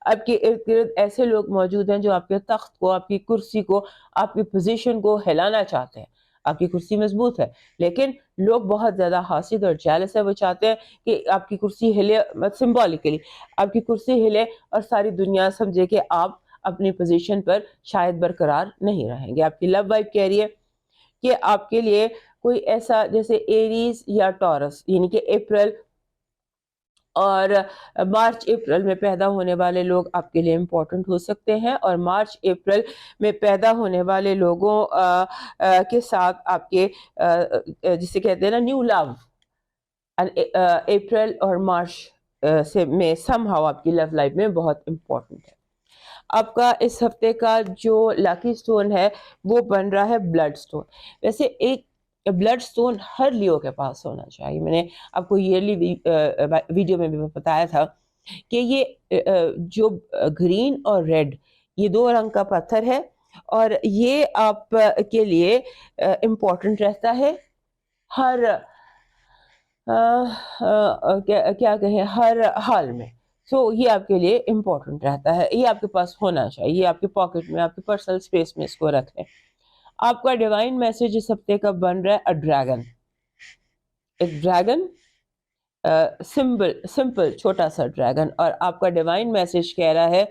آپ کے ارد گرد ایسے لوگ موجود ہیں جو آپ کے تخت کو، آپ کی کرسی کو، آپ کی پوزیشن کو ہلانا چاہتے ہیں. آپ کی کرسی مضبوط ہے لیکن لوگ بہت زیادہ حاسد اور جیلس ہے. وہ چاہتے ہیں کہ آپ کی کرسی ہلے، سمبولیکلی آپ کی کرسی ہلے اور ساری دنیا سمجھے کہ آپ اپنی پوزیشن پر شاید برقرار نہیں رہیں گے. آپ کی لو وائف کہہ رہی ہے کہ آپ کے لیے کوئی ایسا جیسے ایریز یا ٹورس، یعنی کہ اپریل اور مارچ اپریل میں پیدا ہونے والے لوگ آپ کے لیے امپورٹنٹ ہو سکتے ہیں. اور مارچ اپریل میں پیدا ہونے والے لوگوں کے ساتھ آپ کے جسے کہتے ہیں نا نیو لو، اپریل اور مارچ سے میں سم ہاؤ آپ کی لو لائف میں بہت امپورٹنٹ ہے. آپ کا اس ہفتے کا جو لاکی سٹون ہے وہ بن رہا ہے بلڈ سٹون. ویسے ایک بلڈ سٹون ہر لیو کے پاس ہونا چاہیے. میں نے آپ کو ایئرلی ویڈیو میں بھی بتایا تھا کہ یہ جو گرین اور ریڈ، یہ دو رنگ کا پتھر ہے اور یہ آپ کے لیے امپورٹنٹ رہتا ہے ہر کیا کہیں ہر حال میں. سو یہ آپ کے لیے امپورٹنٹ رہتا ہے، یہ آپ کے پاس ہونا چاہیے، یہ آپ کے پاکٹ میں، آپ کے پرسنل اسپیس میں اس کو رکھ لیں. آپ کا ڈیوائن میسج اس ہفتے کا بن رہا ہے ڈریگن. ایک ڈریگن، سمپل چھوٹا سا ڈریگن. اور آپ کا ڈیوائن میسج کہہ رہا ہے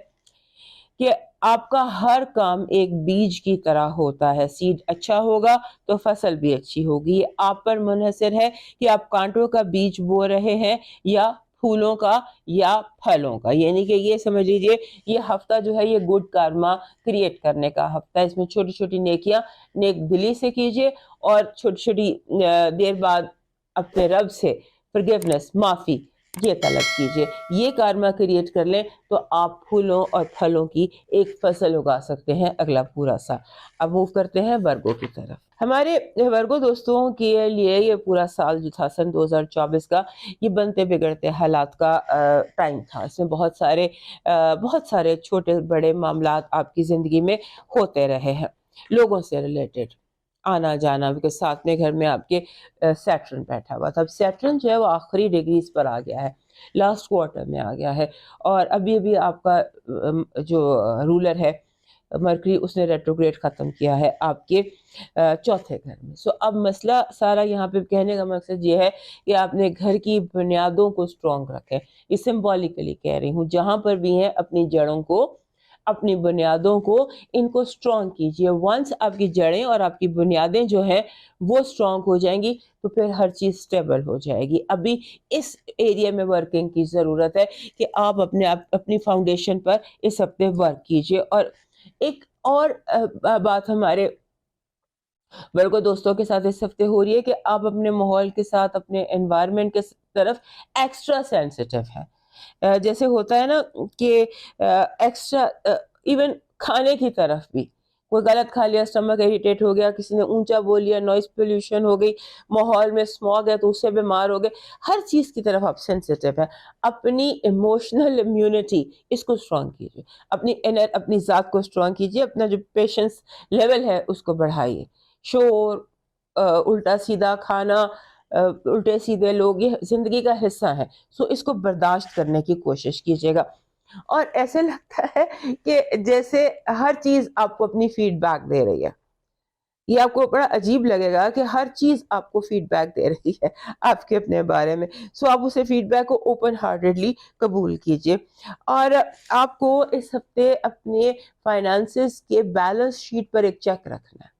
کہ آپ کا ہر کام ایک بیج کی طرح ہوتا ہے. سیڈ اچھا ہوگا تو فصل بھی اچھی ہوگی. یہ آپ پر منحصر ہے کہ آپ کانٹوں کا بیج بو رہے ہیں یا پھولوں کا یا پھلوں کا. یعنی کہ یہ سمجھ لیجیے یہ ہفتہ جو ہے یہ گڈ کارما کریٹ کرنے کا ہفتہ ہے. اس میں چھوٹی چھوٹی نیکیاں نیک دلی سے کیجیے اور چھوٹی چھوٹی دیر بعد اپنے رب سے فرگیونیس، معافی یہ طلب کیجیے. یہ کارما کریٹ کر لیں تو آپ پھولوں اور پھلوں کی ایک فصل اگا سکتے ہیں اگلا پورا سال. اب موو کرتے ہیں ورگو کی طرف. ہمارے ورگو دوستوں کے لیے یہ پورا سال جو تھا سن 2024 کا، یہ بنتے بگڑتے حالات کا ٹائم تھا. اس میں بہت سارے چھوٹے بڑے معاملات آپ کی زندگی میں ہوتے رہے ہیں، لوگوں سے ریلیٹڈ آنا جانا. بیکاز ساتھ میں گھر میں آپ کے سیٹرن بیٹھا ہوا تھا. اب سیٹرن جو ہے وہ آخری ڈگریز پر آ گیا ہے، لاسٹ کوارٹر میں آ گیا ہے. اور ابھی آپ کا جو رولر ہے مرکری، اس نے ریٹروگریڈ ختم کیا ہے آپ کے چوتھے گھر میں. سو اب مسئلہ سارا یہاں پہ کہنے کا مقصد یہ ہے کہ آپ نے گھر کی بنیادوں کو سٹرونگ رکھیں. یہ سمبولیکلی کہہ رہی ہوں، جہاں پر بھی ہیں اپنی جڑوں کو اپنی بنیادوں کو ان کو اسٹرانگ کیجیے. ونس آپ کی جڑیں اور آپ کی بنیادیں جو ہیں وہ اسٹرانگ ہو جائیں گی تو پھر ہر چیز اسٹیبل ہو جائے گی. ابھی اس ایریا میں ورکنگ کی ضرورت ہے کہ آپ اپنی فاؤنڈیشن پر اس ہفتے ورک کیجیے. اور ایک اور بات ہمارے ورگو دوستوں کے ساتھ اس ہفتے ہو رہی ہے کہ آپ اپنے ماحول کے ساتھ اپنے انوائرمنٹ کے طرف ایکسٹرا سینسیٹیو ہیں. جیسے ہوتا ہے نا کہ ایکسٹرا ایون کھانے کی طرف بھی کوئی غلط کھا لیا, اسٹمک اریٹیٹ ہو گیا, کسی نے اونچا بول لیا, نوائز پولوشن ہو گئی, ماحول میں اسموگ ہے تو اس سے بیمار ہو گئے. ہر چیز کی طرف آپ سینسیٹیو ہیں. اپنی ایموشنل امیونٹی اس کو اسٹرانگ کیجیے, اپنی ذات کو اسٹرانگ کیجیے, اپنا جو پیشنس لیول ہے اس کو بڑھائیے. شور, الٹا سیدھا کھانا, الٹے سیدھے لوگ یہ زندگی کا حصہ ہے. سو اس کو برداشت کرنے کی کوشش کیجیے گا. اور ایسے لگتا ہے کہ جیسے ہر چیز آپ کو اپنی فیڈ بیک دے رہی ہے. یہ آپ کو بڑا عجیب لگے گا کہ ہر چیز آپ کو فیڈ بیک دے رہی ہے آپ کے اپنے بارے میں. سو آپ اسے فیڈ بیک کو اوپن ہارٹیڈلی قبول کیجیے. اور آپ کو اس ہفتے اپنے فائنانسز کے بیلنس شیٹ پر ایک چیک رکھنا ہے,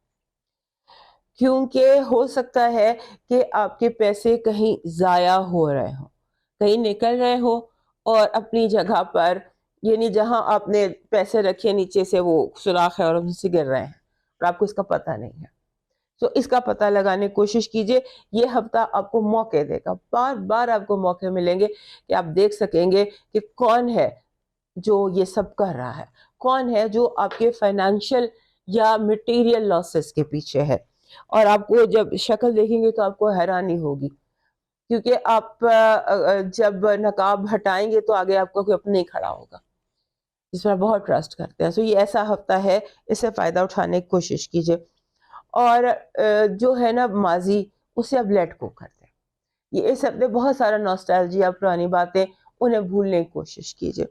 کیونکہ ہو سکتا ہے کہ آپ کے پیسے کہیں ضائع ہو رہے ہوں, کہیں نکل رہے ہوں, اور اپنی جگہ پر یعنی جہاں آپ نے پیسے رکھے نیچے سے وہ سوراخ ہے اور ان سے گر رہے ہیں اور آپ کو اس کا پتہ نہیں ہے. تو اس کا پتہ لگانے کی کوشش کیجئے. یہ ہفتہ آپ کو موقع دے گا, بار بار آپ کو موقع ملیں گے کہ آپ دیکھ سکیں گے کہ کون ہے جو یہ سب کر رہا ہے, کون ہے جو آپ کے فائنینشیل یا مٹیریل لاسز کے پیچھے ہے. اور آپ کو جب شکل دیکھیں گے تو آپ کو حیرانی ہوگی, کیونکہ آپ جب نقاب ہٹائیں گے تو آگے آپ کو کوئی اپنا نہیں کھڑا ہوگا جس پر بہت ٹرسٹ کرتے ہیں. سو یہ ایسا ہفتہ ہے, اس سے فائدہ اٹھانے کی کوشش کیجیے. اور جو ہے نا ماضی, اسے اب لیٹ کو کرتے ہیں. یہ اس ہفتے بہت سارا نوسٹالجیا, پرانی باتیں, انہیں بھولنے کی کوشش کیجیے.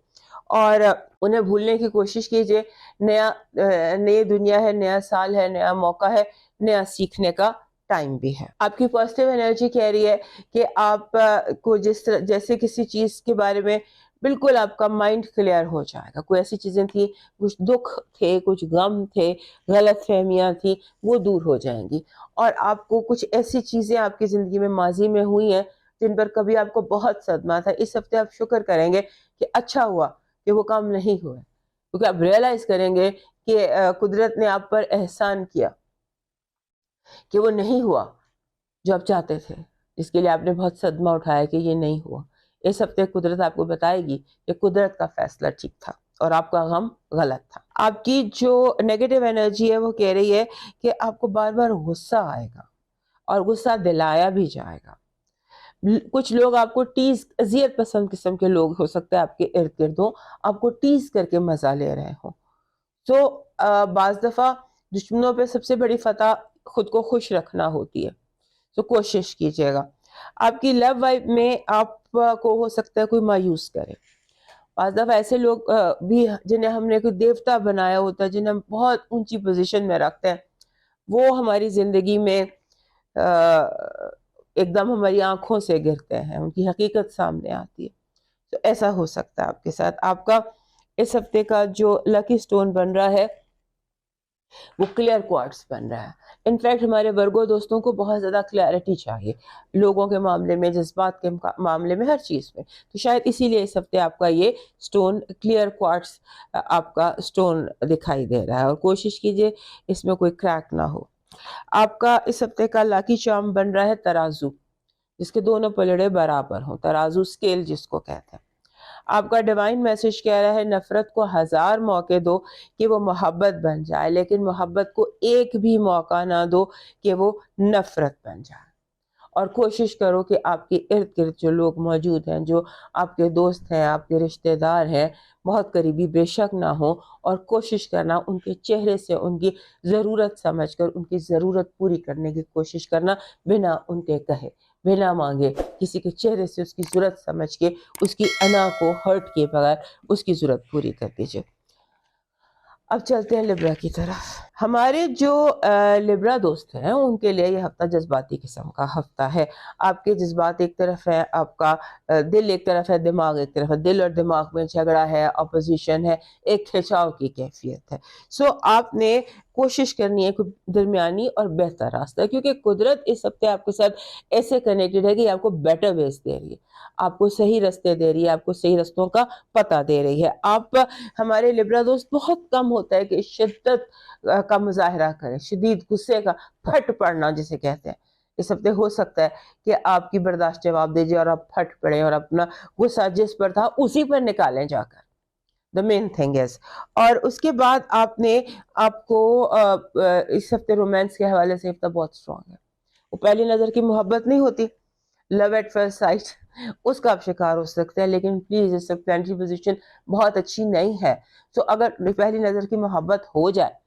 اور انہیں بھولنے کی کوشش کیجیے. نئی دنیا ہے, نیا سال ہے, نیا موقع ہے, نیا سیکھنے کا ٹائم بھی ہے. آپ کی پازیٹیو انرجی کہہ رہی ہے کہ آپ کو جیسے کسی چیز کے بارے میں بالکل آپ کا مائنڈ کلیئر ہو جائے گا. کوئی ایسی چیزیں تھیں, کچھ دکھ تھے, کچھ غم تھے, غلط فہمیاں تھیں, وہ دور ہو جائیں گی. اور آپ کو کچھ ایسی چیزیں آپ کی زندگی میں ماضی میں ہوئی ہیں جن پر کبھی آپ کو بہت صدمہ تھا, اس ہفتے آپ شکر کریں گے کہ اچھا ہوا کہ وہ کام نہیں ہوئے, کیونکہ آپ ریئلائز کریں گے کہ قدرت نے آپ پر احسان کیا کہ وہ نہیں ہوا جو آپ چاہتے تھے, جس کے لیے آپ نے بہت صدمہ اٹھایا کہ یہ نہیں ہوا. اس ہفتے قدرت آپ کو بتائے گی کہ قدرت کا فیصلہ ٹھیک تھا اور آپ کا غم غلط تھا. آپ کی جو نیگیٹو انرجی ہے وہ کہہ رہی ہے کہ آپ کو بار بار غصہ آئے گا اور غصہ دلایا بھی جائے گا. کچھ لوگ آپ کو ٹیز, اذیت پسند قسم کے لوگ ہو سکتے ہیں آپ کے ارد گرد ہوں, آپ کو ٹیز کر کے مزہ لے رہے ہوں. تو بعض دفعہ دشمنوں پہ سب سے بڑی فتح خود کو خوش رکھنا ہوتی ہے. تو کوشش کیجیے گا. آپ کی لو وائف میں آپ کو ہو سکتا ہے کوئی مایوس کرے. بعض دفعہ ایسے لوگ بھی جنہیں ہم نے کوئی دیوتا بنایا ہوتا ہے, جنہیں ہم بہت اونچی پوزیشن میں رکھتے ہیں, وہ ہماری زندگی میں ایک دم ہماری آنکھوں سے گرتے ہیں, ان کی حقیقت سامنے آتی ہے. تو ایسا ہو سکتا ہے آپ کے ساتھ. آپ کا اس ہفتے کا جو لکی سٹون بن رہا ہے وہ کلیئر کوارٹز بن رہا ہے. انفیکٹ ہمارے ورگو دوستوں کو بہت زیادہ کلیئرٹی چاہیے لوگوں کے معاملے میں, جذبات کے معاملے میں, ہر چیز میں. تو شاید اسی لیے اس ہفتے آپ کا یہ سٹون کلیئر کوارٹز آپ کا سٹون دکھائی دے رہا ہے, اور کوشش کیجئے اس میں کوئی کریک نہ ہو. آپ کا اس ہفتے کا لاکی چارم بن رہا ہے ترازو, جس کے دونوں پلڑے برابر ہوں, ترازو سکیل جس کو کہتے ہیں. آپ کا ڈیوائن میسج کہہ رہا ہے نفرت کو 1000 موقع دو کہ وہ محبت بن جائے, لیکن محبت کو ایک بھی موقع نہ دو کہ وہ نفرت بن جائے. اور کوشش کرو کہ آپ کے ارد گرد جو لوگ موجود ہیں, جو آپ کے دوست ہیں, آپ کے رشتہ دار ہیں, بہت قریبی بے شک نہ ہوں, اور کوشش کرنا ان کے چہرے سے ان کی ضرورت سمجھ کر ان کی ضرورت پوری کرنے کی کوشش کرنا, بنا ان کے کہے, بنا مانگے, کسی کے چہرے سے اس کی ضرورت سمجھ کے, اس کی انا کو ہرٹ کیے بغیر اس کی ضرورت پوری کر دیجئے. اب چلتے ہیں لبرا کی طرف. ہمارے جو لبرا دوست ہیں ان کے لیے یہ ہفتہ جذباتی قسم کا ہفتہ ہے. آپ کے جذبات ایک طرف ہے, آپ کا دل ایک طرف ہے, دماغ ایک طرف ہے. دل اور دماغ میں جھگڑا ہے, اپوزیشن ہے, ایک کھچاؤ کی کیفیت ہے. سو آپ نے کوشش کرنی ہے کوئی درمیانی اور بہتر راستہ, کیونکہ قدرت اس ہفتے آپ کے ساتھ ایسے کنیکٹڈ ہے کہ آپ کو بیٹر ویز دے رہی ہے, آپ کو صحیح رستے دے رہی ہے, آپ کو صحیح رستوں کا پتہ دے رہی ہے. آپ ہمارے لبرا دوست بہت کم ہوتا ہے کہ شدت کا مظاہرہ کریں, شدید غصے کا پھٹ پڑنا جسے کہتے ہیں. اس ہفتے ہو سکتا ہے کہ آپ کی برداشت جواب دیجیے اور آپ پھٹ پڑیں اور اپنا غصہ جس پر تھا اسی پر نکالیں جا کر. دا مین تھنگ از. اور اس کے بعد آپ کو اس ہفتے رومانس کے حوالے سے ہفتہ بہت اسٹرانگ ہے. وہ پہلی نظر کی محبت نہیں ہوتی, لو ایٹ فرسٹ سائٹ, اس کا آپ شکار ہو سکتے ہیں, لیکن پلیز اس وقت پلانٹری پوزیشن بہت اچھی نہیں ہے. تو اگر پہلی نظر کی محبت ہو جائے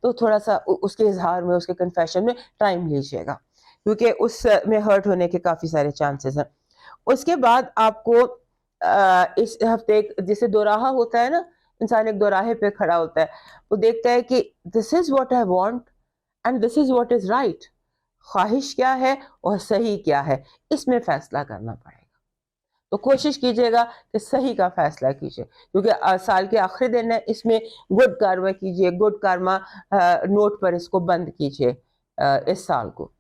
تو تھوڑا سا اس کے اظہار میں, اس کے کنفیشن میں ٹائم لیجیے گا, کیونکہ اس میں ہرٹ ہونے کے کافی سارے چانسز ہیں. اس کے بعد آپ کو اس ہفتے جیسے دوراہا ہوتا ہے نا, انسان ایک دوراہے پہ کھڑا ہوتا ہے, وہ دیکھتا ہے کہ this is what I want and this is what is right. خواہش کیا ہے اور صحیح کیا ہے, اس میں فیصلہ کرنا پڑے گا. تو کوشش کیجیے گا کہ صحیح کا فیصلہ کیجیے, کیونکہ سال کے آخری دن ہے, اس میں گڈ کارما کیجیے, گڈ کارما نوٹ پر اس کو بند کیجیے اس سال کو.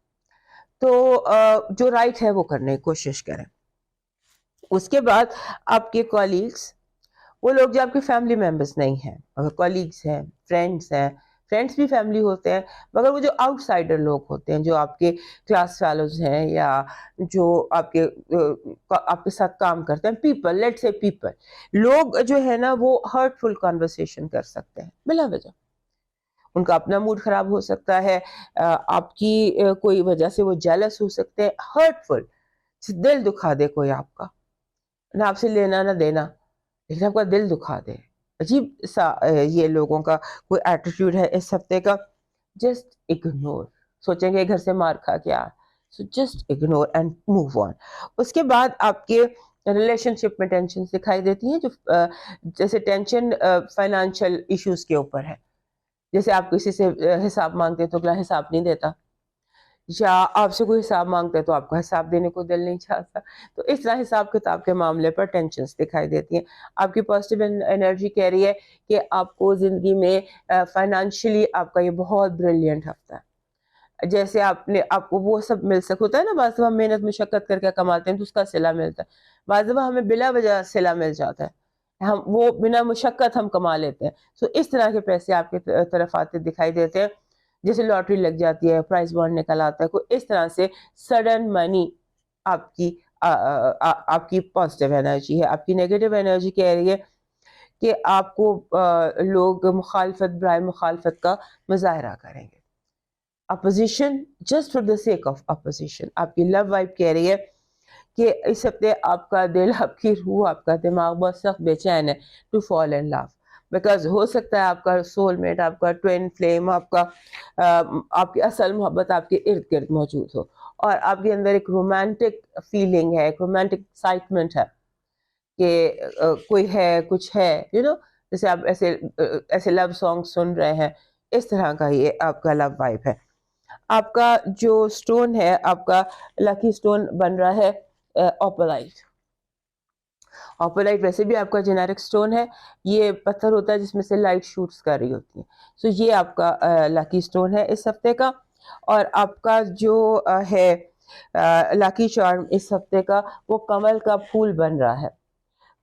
تو جو رائٹ ہے وہ کرنے کی کوشش کریں. اس کے بعد آپ کے کولیگس, وہ لوگ جو آپ کے فیملی ممبرس نہیں ہیں, اگر کولیگس ہیں, فرینڈس ہیں, فرینڈس بھی فیملی ہوتے ہیں, مگر وہ جو آؤٹ سائڈر لوگ ہوتے ہیں, جو آپ کے کلاس فیلوز ہیں یا جو آپ کے ساتھ کام کرتے ہیں, پیپل, لیٹ سے پیپل, لوگ جو ہے نا وہ ہرٹفل کنورسیشن کر سکتے ہیں بلا وجہ. ان کا اپنا موڈ خراب ہو سکتا ہے, آپ کی کوئی وجہ سے وہ جیلس ہو سکتے ہیں, ہرٹفل, دل دکھا دے کوئی آپ کا, نہ آپ سے لینا نہ دینا, لیکن آپ کا دل دکھا دے. عجیب سا یہ لوگوں کا کوئی ایٹیٹیوڈ ہے اس ہفتے کا. جسٹ اگنور, سوچیں گے گھر سے مار کھا کے so just ignore and move on. اس کے بعد آپ کے ریلیشن شپ میں ٹینشن دکھائی دیتی ہیں, جو جیسے ٹینشن فائنینشیل ایشوز کے اوپر ہے, جیسے آپ کسی سے حساب مانگتے تو اگلا حساب نہیں دیتا, یا آپ سے کوئی حساب مانگتے تو آپ کو حساب دینے کو دل نہیں چاہتا. تو اس طرح حساب کتاب کے معاملے پر ٹینشنز دکھائی دیتی ہیں. آپ کی پازیٹیو انرجی کہہ رہی ہے کہ آپ کو زندگی میں فائنینشلی آپ کا یہ بہت بریلینٹ ہفتہ ہے. جیسے آپ کو وہ سب مل ہوتا ہے نا, بعض دفعہ ہم محنت مشقت کر کے کماتے ہیں تو اس کا صلہ ملتا ہے, بعض دفعہ ہمیں بلا وجہ صلہ مل جاتا ہے, ہم وہ بنا مشقت ہم کما لیتے ہیں. سو اس طرح کے پیسے آپ کی طرف آتے دکھائی دیتے ہیں, جیسے لاٹری لگ جاتی ہے, پرائز بانڈ نکل آتا ہے, کوئی اس طرح سے سڈن منی آپ کی پازیٹیو انرجی ہے. آپ کی نیگیٹو انرجی کہہ رہی ہے کہ آپ کو لوگ مخالفت برائے مخالفت کا مظاہرہ کریں گے. Opposition just for the sake of opposition. آپ کی لو وائب کہہ رہی ہے کہ اس ہفتے آپ کا دل, آپ کی روح, آپ کا دماغ بہت سخت بے چین ہے to fall in love, because ہو سکتا ہے آپ کا سول میٹ, آپ کا ٹوین فلیم, آپ کی اصل محبت آپ کے ارد گرد موجود ہو, اور آپ کے اندر ایک رومانٹک فیلنگ ہے, ایک رومانٹک ایکسائٹمنٹ ہے کہ کوئی ہے, کچھ ہے, جیسے آپ ایسے لو سانگ سن رہے ہیں, اس طرح کا یہ آپ کا لو وائب ہے. آپ کا جو سٹون ہے, آپ کا لکی سٹون بن رہا ہے اوپلائٹ. اوپلائٹ ویسے بھی آپ کا جینیرک سٹون ہے, یہ پتھر ہوتا ہے جس میں سے لائٹ شوٹس کر رہی ہوتی ہیں. سو یہ آپ کا لکی سٹون ہے اس ہفتے کا. اور آپ کا جو ہے لکی چارم اس ہفتے کا, وہ کمل کا پھول بن رہا ہے.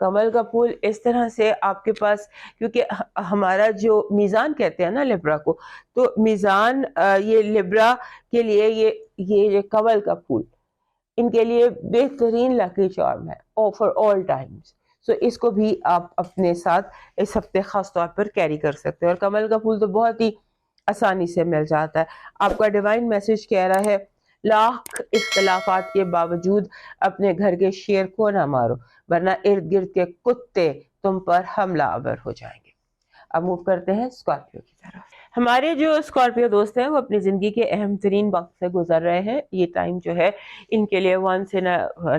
کمل کا پھول اس طرح سے آپ کے پاس, کیونکہ ہمارا جو میزان کہتے ہیں نا لبرا کو, تو میزان یہ لبرا کے لیے یہ کمل کا پھول ان کے لیے بہترین لکی چارم ہے فار آل ٹائمز. سو اس کو بھی آپ اپنے ساتھ اس ہفتے خاص طور پر کیری کر سکتے ہیں. اور کمل کا پھول تو بہت ہی آسانی سے مل جاتا ہے. آپ کا ڈیوائن میسج کہہ رہا ہے, لاکھ اختلافات کے باوجود اپنے گھر کے شیر کو نہ مارو, ورنہ ارد گرد کے کتے تم پر حملہ آور ہو جائیں گے. اب موو کرتے ہیں اسکارپیو کی طرف. ہمارے جو اسکارپیو دوست ہیں وہ اپنی زندگی کے اہم ترین وقت سے گزر رہے ہیں. یہ ٹائم جو ہے ان کے لیے ونس ان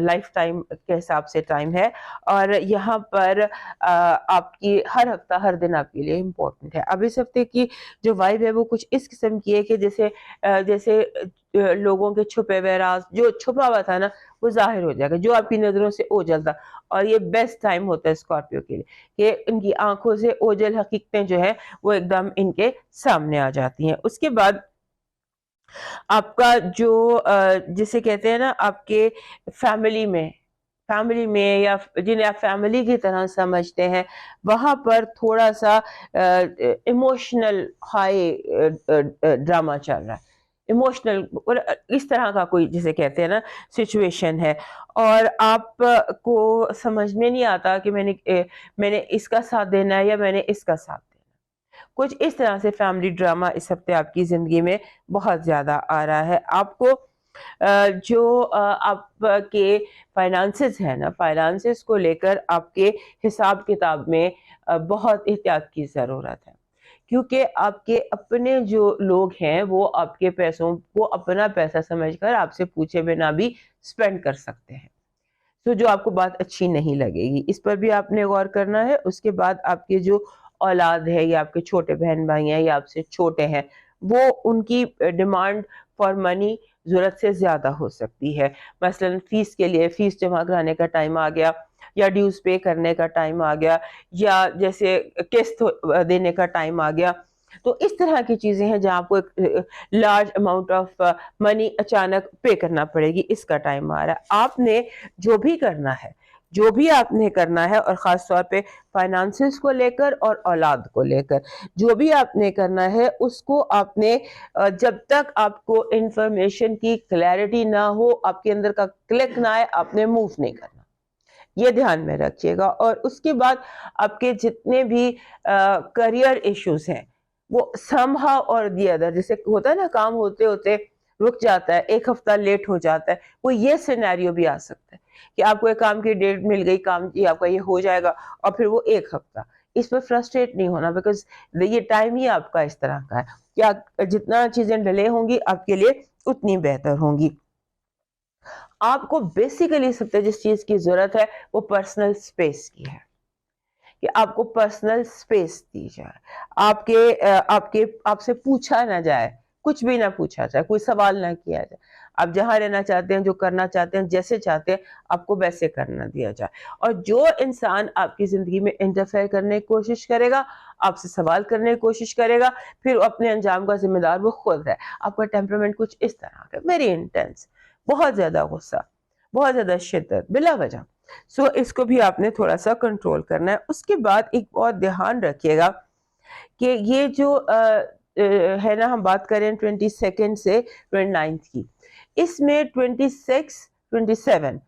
لائف ٹائم کے حساب سے ٹائم ہے, اور یہاں پر آپ کی ہر ہفتہ ہر دن آپ کے لیے امپورٹنٹ ہے. اب اس ہفتے کی جو وائب ہے وہ کچھ اس قسم کی ہے کہ جیسے لوگوں کے چھپے ہوئے راز جو چھپا ہوا تھا نا وہ ظاہر ہو جائے گا, جو آپ کی نظروں سے اوجھل تھا. اور یہ بیسٹ ٹائم ہوتا ہے اسکارپیو کے لیے کہ ان کی آنکھوں سے اوجھل حقیقتیں جو ہے وہ ایک دم ان کے سامنے آ جاتی ہیں. اس کے بعد آپ کا جو جسے کہتے ہیں نا آپ کے فیملی میں یا جنہیں آپ فیملی کی طرح سمجھتے ہیں, وہاں پر تھوڑا سا ایموشنل ہائی ڈرامہ چل رہا ہے, ایموشنل اس طرح کا کوئی جسے کہتے ہیں نا سچویشن ہے, اور آپ کو سمجھ میں نہیں آتا کہ میں نے اس کا ساتھ دینا ہے یا میں نے اس کا ساتھ دینا. کچھ اس طرح سے فیملی ڈرامہ اس ہفتے آپ کی زندگی میں بہت زیادہ آ رہا ہے. آپ کو جو آپ کے فائنانسز ہیں نا, فائنانسز کو لے کر آپ کے حساب کتاب میں بہت احتیاط کی ضرورت ہے, کیونکہ آپ کے اپنے جو لوگ ہیں وہ آپ کے پیسوں کو اپنا پیسہ سمجھ کر آپ سے پوچھے بنا بھی اسپینڈ کر سکتے ہیں. تو جو آپ کو بات اچھی نہیں لگے گی, اس پر بھی آپ نے غور کرنا ہے. اس کے بعد آپ کے جو اولاد ہے یا آپ کے چھوٹے بہن بھائی ہیں یا آپ سے چھوٹے ہیں, وہ ان کی ڈیمانڈ فار منی ضرورت سے زیادہ ہو سکتی ہے. مثلا فیس کے لیے فیس جمع کرانے کا ٹائم آ گیا, یا ڈیوز پے کرنے کا ٹائم آ گیا, یا جیسے قسط دینے کا ٹائم آ گیا. تو اس طرح کی چیزیں ہیں جہاں آپ کو ایک لارج اماؤنٹ آف منی اچانک پے کرنا پڑے گی, اس کا ٹائم آ رہا ہے. آپ نے جو بھی کرنا ہے, جو بھی آپ نے کرنا ہے, اور خاص طور پہ فائنانسز کو لے کر اور اولاد کو لے کر جو بھی آپ نے کرنا ہے, اس کو آپ نے جب تک آپ کو انفارمیشن کی کلیئرٹی نہ ہو, آپ کے اندر کا کلک نہ آئے, آپ نے موو نہیں کرنا. یہ دھیان میں رکھیے گا. اور اس کے بعد آپ کے جتنے بھی کریئر ایشوز ہیں وہ سم ہاؤ اور دی ادر, جیسے ہوتا ہے نا کام ہوتے ہوتے رک جاتا ہے, ایک ہفتہ لیٹ ہو جاتا ہے, وہ یہ سینیریو بھی آ سکتا ہے کہ آپ کو ایک کام کی ڈیٹ مل گئی, کام یہ آپ کا یہ ہو جائے گا, اور پھر وہ ایک ہفتہ. اس پہ فرسٹریٹ نہیں ہونا, بیکاز یہ ٹائم ہی آپ کا اس طرح کا ہے کہ جتنا چیزیں ڈیلے ہوں گی آپ کے لیے اتنی بہتر ہوں گی. آپ کو بیسیکلی سب سے جس چیز کی ضرورت ہے وہ پرسنل اسپیس کی ہے, کہ آپ کو پرسنل اسپیس دی جائے, آپ سے پوچھا نہ جائے, کچھ بھی نہ پوچھا جائے, کوئی سوال نہ کیا جائے. آپ جہاں رہنا چاہتے ہیں, جو کرنا چاہتے ہیں, جیسے چاہتے ہیں, آپ کو ویسے کرنا دیا جائے. اور جو انسان آپ کی زندگی میں انٹرفیئر کرنے کی کوشش کرے گا, آپ سے سوال کرنے کی کوشش کرے گا, پھر اپنے انجام کا ذمہ دار وہ خود ہے. آپ کا ٹیمپرامنٹ کچھ اس طرح کا, ویری انٹینس, بہت زیادہ غصہ, بہت زیادہ شدت بلا وجہ. اس کو بھی آپ نے تھوڑا سا کنٹرول کرنا ہے. اس کے بعد ایک بہت دھیان رکھیے گا کہ یہ جو ہے نا, ہم بات کریں 22 سے 29 کی, اس میں 26 27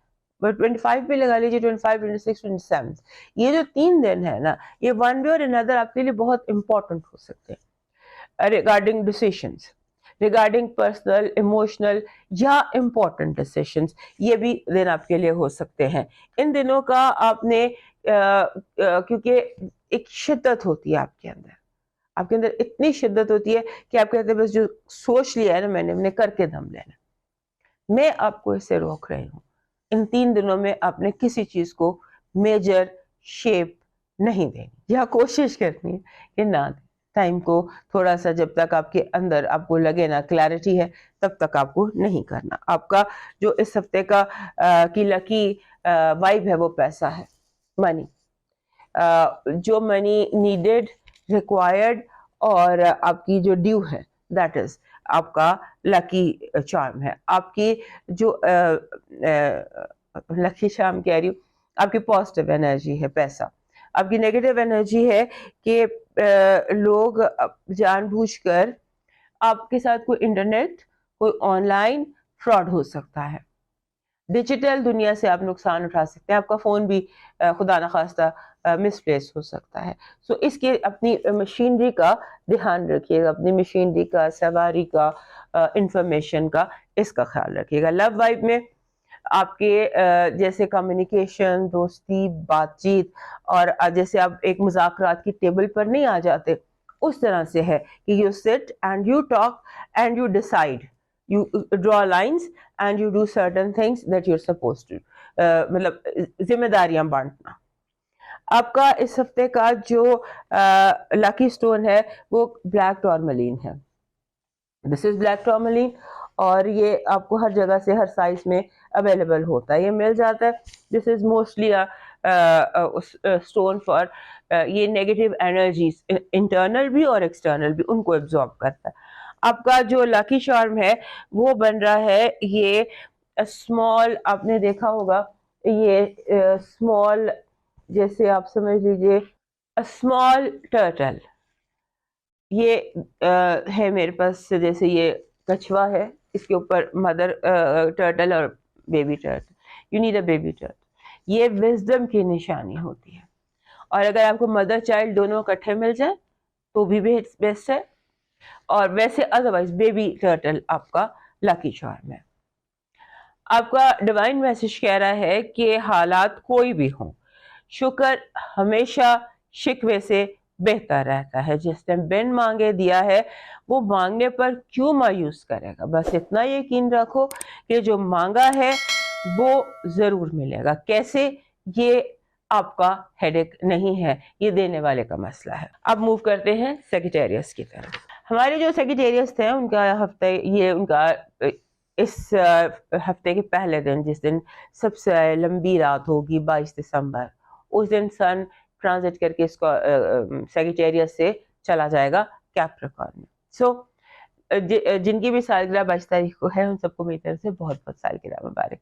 25 بھی لگا لیجیے, 25 26 27, یہ جو 3 دن ہے نا, یہ ون وے اور اندر آپ کے لیے بہت امپورٹنٹ ہو سکتے ہیں regarding decisions, regarding personal, emotional یا امپورٹنٹ ڈیسیشنز. یہ بھی دن آپ کے لیے ہو سکتے ہیں. ان دنوں کا آپ نے کیونکہ ایک شدت ہوتی ہے آپ کے اندر اتنی شدت ہوتی ہے کہ آپ کہتے ہیں بس جو سوچ لیا ہے نا میں نے کر کے دم لینا. میں آپ کو اسے روک رہی ہوں. ان 3 دنوں میں آپ نے کسی چیز کو میجر شیپ نہیں دینی, یا کوشش کرنی ہے کہ نہ دیں. ٹائم کو تھوڑا سا, جب تک آپ کے اندر آپ کو لگے نا کلیئرٹی ہے, تب تک آپ کو نہیں کرنا. آپ کا جو اس ہفتے کا کی لکی وائب ہے وہ پیسہ ہے, منی, جو منی نیڈیڈ, ریکوائرڈ, اور آپ کی جو ڈیو ہے, دیٹ از آپ کا لکی چارم ہے. آپ کی جو لکی چارم کہہ رہی ہوں, آپ کی پازیٹیو انرجی ہے پیسہ. آپ کی نیگیٹو انرجی ہے کہ لوگ جان بوجھ کر آپ کے ساتھ کوئی انٹرنیٹ, کوئی آن لائن فراڈ ہو سکتا ہے. ڈیجیٹل دنیا سے آپ نقصان اٹھا سکتے ہیں. آپ کا فون بھی خدا نخواستہ مس پلیس ہو سکتا ہے. اس کے اپنی مشینری کا دھیان رکھیے گا, اپنی مشینری کا, سواری کا, انفارمیشن کا, اس کا خیال رکھیے گا. لو وائب میں آپ کے جیسے کمیونیکیشن, دوستی, بات چیت, اور جیسے آپ ایک مذاکرات کی ٹیبل پر نہیں آ جاتے, اس طرح سے ہے کہ you sit and you talk and you decide, you draw lines and you do certain things that you are supposed to, مطلب ذمہ داریاں بانٹنا. آپ کا اس ہفتے کا جو لکی سٹون ہے وہ بلیک ٹورملین ہے. دس از بلیک ٹورملین, اور یہ آپ کو ہر جگہ سے ہر سائز میں اویلیبل ہوتا ہے, یہ مل جاتا ہے. دس از موسٹلی اسٹون فار یہ نیگیٹو انرجیز انٹرنل بھی اور ایکسٹرنل بھی ان کو ایبزارب کرتا ہے. آپ کا جو لکی چارم ہے وہ بن رہا ہے یہ اسمال, آپ نے دیکھا ہوگا یہ اسمال, جیسے آپ سمجھ لیجیے اسمال ٹرٹل, یہ ہے میرے پاس, جیسے یہ کچھوا ہے, اس کے اوپر مدر ٹرٹل اور baby turtle, you need a baby turtle. یہ وزڈم کی نشانی ہوتی ہے, اور اگر آپ کو مدر چائلڈ دونوں اکٹھے مل جائیں تو بھی بیسٹ ہے, اور ویسے ادروائز بیبی ٹرٹل آپ کا لکی چارم ہے. آپ کا ڈیوائن میسج کہہ رہا ہے کہ حالات کوئی بھی ہوں, شکر ہمیشہ شکوے سے بہتر رہتا ہے. جس نے بن مانگے دیا ہے وہ مانگنے پر کیوں مایوس کرے گا. بس اتنا یقین رکھو کہ جو مانگا ہے وہ ضرور ملے گا. کیسے, یہ آپ کا ہیڈیک نہیں ہے, یہ دینے والے کا مسئلہ ہے. اب موو کرتے ہیں سیگیٹیریس کی طرف. ہمارے جو سیگیٹیریس تھے ان کا ہفتہ, یہ ان کا اس ہفتے کے پہلے دن, جس دن سب سے لمبی رات ہوگی 22 دسمبر, اس دن سن ٹرانزٹ کر کے اس کو سیگیٹیریس سے چلا جائے گا کیپریکارن میں. سو جن کی بھی سالگرہ 22 تاریخ کو ہے ان سب کو میری طرف سے بہت بہت سالگرہ مبارک.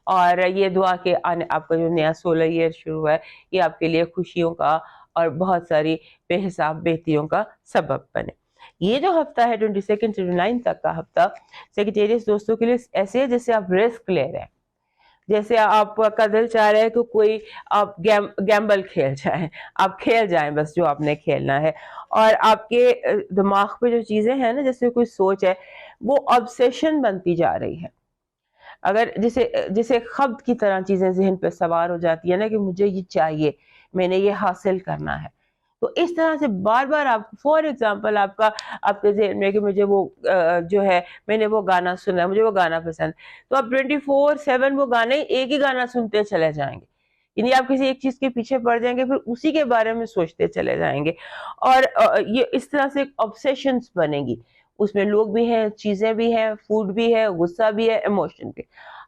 اور یہ دعا کہ آپ کا جو نیا سولر ایئر شروع ہوا ہے یہ آپ کے لیے خوشیوں کا اور بہت ساری بے حساب بہتریوں کا سبب بنے. یہ جو ہفتہ ہے 22 سے 29 تک کا ہفتہ سیگیٹیریس دوستوں کے لیے ایسے ہے جیسے آپ رسک لے رہے ہیں, جیسے آپ کا دل چاہ رہا ہے کہ کوئی آپ گیمبل کھیل جائیں, آپ کھیل جائیں بس جو آپ نے کھیلنا ہے. اور آپ کے دماغ پہ جو چیزیں ہیں نا, جیسے کوئی سوچ ہے وہ آبسیشن بنتی جا رہی ہے. اگر جسے خبط کی طرح چیزیں ذہن پہ سوار ہو جاتی ہے نا کہ مجھے یہ چاہیے, میں نے یہ حاصل کرنا ہے, تو اس طرح سے بار بار آپ, فار ایگزامپل آپ کے ذہن میں کہ مجھے وہ جو ہے میں نے وہ گانا سنا, مجھے وہ گانا پسند, تو آپ 24/7 وہ گانے ایک ہی گانا سنتے چلے جائیں گے. یعنی آپ کسی ایک چیز کے پیچھے پڑ جائیں گے, پھر اسی کے بارے میں سوچتے چلے جائیں گے, اور یہ اس طرح سے آبسیشنز بنے گی. اس میں لوگ بھی ہیں, چیزیں بھی ہیں, فوڈ بھی ہے, غصہ بھی ہے, ایموشن بھی.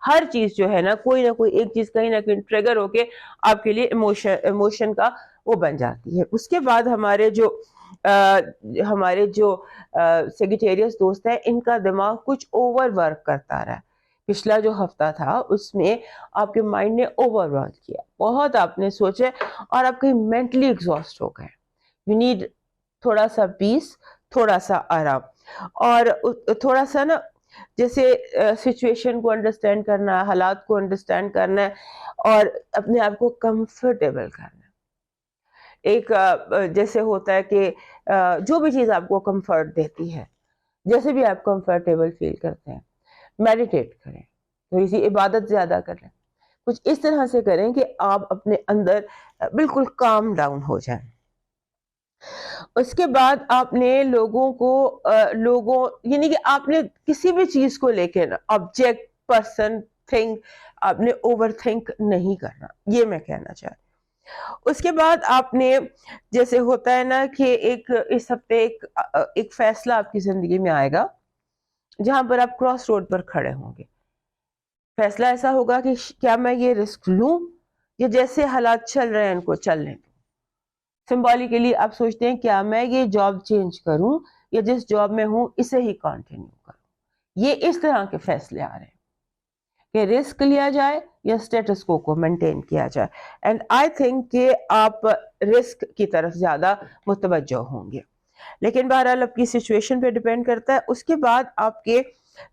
ہر چیز جو ہے نا کوئی نہ کوئی ایک چیز کہیں نہ کہیں ٹریگر ہو کے آپ کے لیے ایموشن کا وہ بن جاتی ہے. اس کے بعد ہمارے جو سیگیٹیریس دوست ہیں ان کا دماغ کچھ اوور ورک کرتا رہا. پچھلا جو ہفتہ تھا اس میں آپ کے مائنڈ نے اوور ورک کیا, بہت آپ نے سوچے اور آپ کہیں مینٹلی ایگزاسٹ ہو گئے. یو نیڈ تھوڑا سا پیس, تھوڑا سا آرام, اور تھوڑا سا نا جیسے سچویشن کو انڈرسٹینڈ کرنا ہے, حالات کو انڈرسٹینڈ کرنا ہے, اور اپنے آپ کو کمفرٹیبل کرنا ہے. ایک جیسے ہوتا ہے کہ جو بھی چیز آپ کو کمفرٹ دیتی ہے, جیسے بھی آپ کمفرٹیبل فیل کرتے ہیں, میڈیٹیٹ کریں, تھوڑی سی عبادت زیادہ کریں, کچھ اس طرح سے کریں کہ آپ اپنے اندر بالکل کام ڈاؤن ہو جائیں. اس کے بعد آپ نے یعنی کہ آپ نے کسی بھی چیز کو لے کے نا آبجیکٹ, پرسن, تھنگ, آپ نے اوور تھنک نہیں کرنا, یہ میں کہنا چاہتی. اس کے بعد آپ نے, جیسے ہوتا ہے نا کہ اس ہفتے ایک فیصلہ آپ کی زندگی میں آئے گا جہاں پر آپ کراس روڈ پر کھڑے ہوں گے. فیصلہ ایسا ہوگا کہ کیا میں یہ رسک لوں یا جیسے حالات چل رہے ہیں ان کو چلنے دوں. سمبولیکلی آپ سوچتے ہیں کیا میں یہ جاب چینج کروں یا جس جاب میں ہوں اسے ہی کنٹینیو کروں. یہ اس طرح کے فیصلے آ رہے ہیں کہ رسک لیا جائے یا اسٹیٹس کو مینٹین کیا جائے. اینڈ آئی تھنک کہ آپ رسک کی طرف زیادہ متوجہ ہوں گے, لیکن بہرحال آپ کی سچویشن پہ ڈیپینڈ کرتا ہے. اس کے بعد آپ کے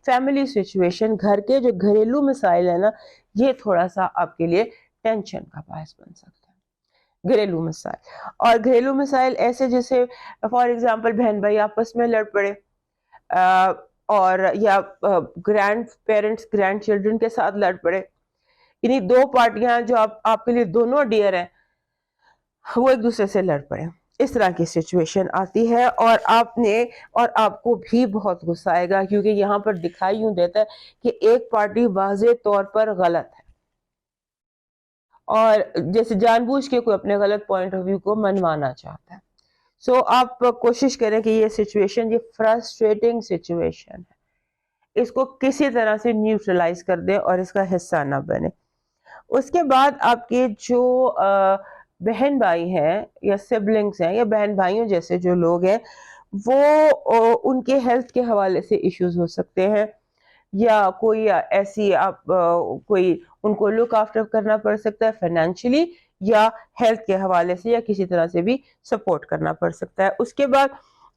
فیملی سچویشن, گھر کے جو گھریلو مسائل ہیں نا, یہ تھوڑا سا آپ کے لیے ٹینشن کا باعث بن سکتا ہے. گھریلو مسائل, اور گھریلو مسائل ایسے جیسے فار ایگزامپل بہن بھائی آپس میں لڑ پڑے, اور یا گرینڈ پیرنٹس گرینڈ چلڈرن کے ساتھ لڑ پڑے. یعنی دو پارٹیاں جو آپ کے لیے دونوں ڈیئر ہیں وہ ایک دوسرے سے لڑ پڑے. اس طرح کی سچویشن آتی ہے، اور آپ کو بھی بہت غصہ آئے گا، کیونکہ یہاں پر دکھائی یوں دیتا ہے کہ ایک پارٹی واضح طور پر غلط ہے، اور جیسے جان بوجھ کے کوئی اپنے غلط پوائنٹ آف ویو کو منوانا چاہتا ہے. سو آپ کوشش کریں کہ یہ سچویشن، یہ فرسٹریٹنگ سچویشن ہے، اس کو کسی طرح سے نیوٹرلائز کر دیں اور اس کا حصہ نہ بنے. اس کے بعد آپ کے جو بہن بھائی ہیں یا سبلنگس ہیں یا بہن بھائیوں جیسے جو لوگ ہیں، وہ ان کے ہیلتھ کے حوالے سے ایشوز ہو سکتے ہیں، یا کوئی ایسی کوئی ان کو لک آفٹر کرنا پڑ سکتا ہے فائنینشلی یا ہیلتھ کے حوالے سے، یا کسی طرح سے بھی سپورٹ کرنا پڑ سکتا ہے. اس کے بعد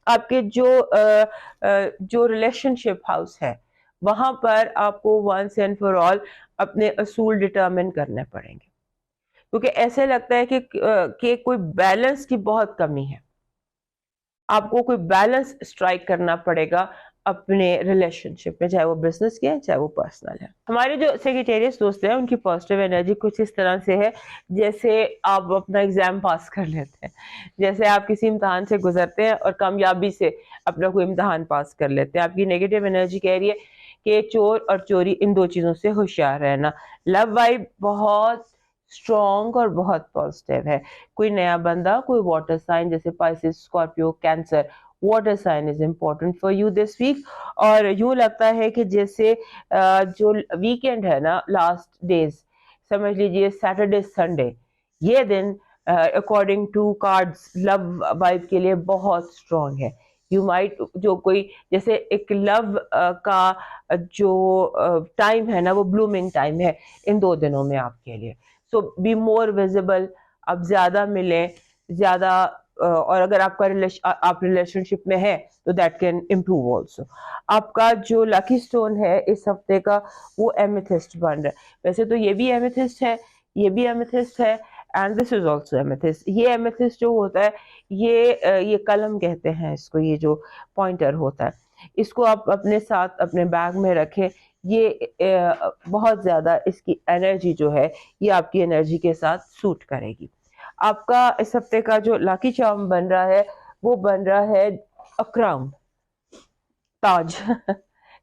آپ کے جو ریلیشن شپ ہاؤس ہے، وہاں پر آپ کو ونس اینڈ فار آل اپنے اصول ڈٹرمن کرنے پڑیں گے، کیونکہ ایسے لگتا ہے کہ کوئی بیلنس کی بہت کمی ہے. آپ کو کوئی بیلنس اسٹرائک کرنا پڑے گا اپنے ریلیشن شپ میں، چاہے وہ بزنس کے ہیں چاہے وہ پرسنل ہے. ہمارے جو سیکریٹریس دوست ہیں ان کی پازیٹیو انرجی کچھ اس طرح سے ہے جیسے آپ اپنا ایگزام پاس کر لیتے ہیں، جیسے آپ کسی امتحان سے گزرتے ہیں اور کامیابی سے اپنا کوئی امتحان پاس کر لیتے ہیں. آپ کی نیگیٹو انرجی کہہ رہی ہے کہ چور اور چوری ان دو چیزوں سے ہوشیار رہنا. لو وائب بہت اسٹرانگ اور بہت پازیٹیو ہے. کوئی نیا بندہ، کوئی واٹر سائن جیسے Pisces, Scorpio, Cancer, water sign is important for you this week. اور یوں لگتا ہے کہ جیسے جو ویکینڈ ہے نا، لاسٹ ڈیز سمجھ لیجیے سیٹرڈے سنڈے، یہ دن according to cards love vibe کے لیے بہت اسٹرانگ ہے. یو مائٹ جو کوئی جیسے ایک لو کا جو ٹائم ہے نا، وہ بلومنگ ٹائم ہے ان 2 دنوں میں آپ کے لیے. سو بی مور ویزیبل، آپ زیادہ ملیں، زیادہ، اور اگر آپ ریلیشن شپ میں ہے تو دیٹ کین امپروو آلسو. آپ کا جو لکی اسٹون ہے اس ہفتے کا وہ ایمیتھسٹ بن رہا ہے. ویسے تو یہ بھی ایمیتھسٹ ہے، یہ بھی ایمیتھسٹ ہے، اینڈ دس از آلسو ایمیتھسٹ. یہ ایمیتھسٹ جو ہوتا ہے یہ قلم کہتے ہیں اس کو، یہ جو پوائنٹر ہوتا ہے، اس کو آپ اپنے ساتھ اپنے بیگ میں رکھیں. یہ بہت زیادہ اس کی انرجی جو ہے یہ آپ کی انرجی کے ساتھ سوٹ کرے گی. آپ کا اس ہفتے کا جو لاکی چارم بن رہا ہے وہ بن رہا ہے crown, Taj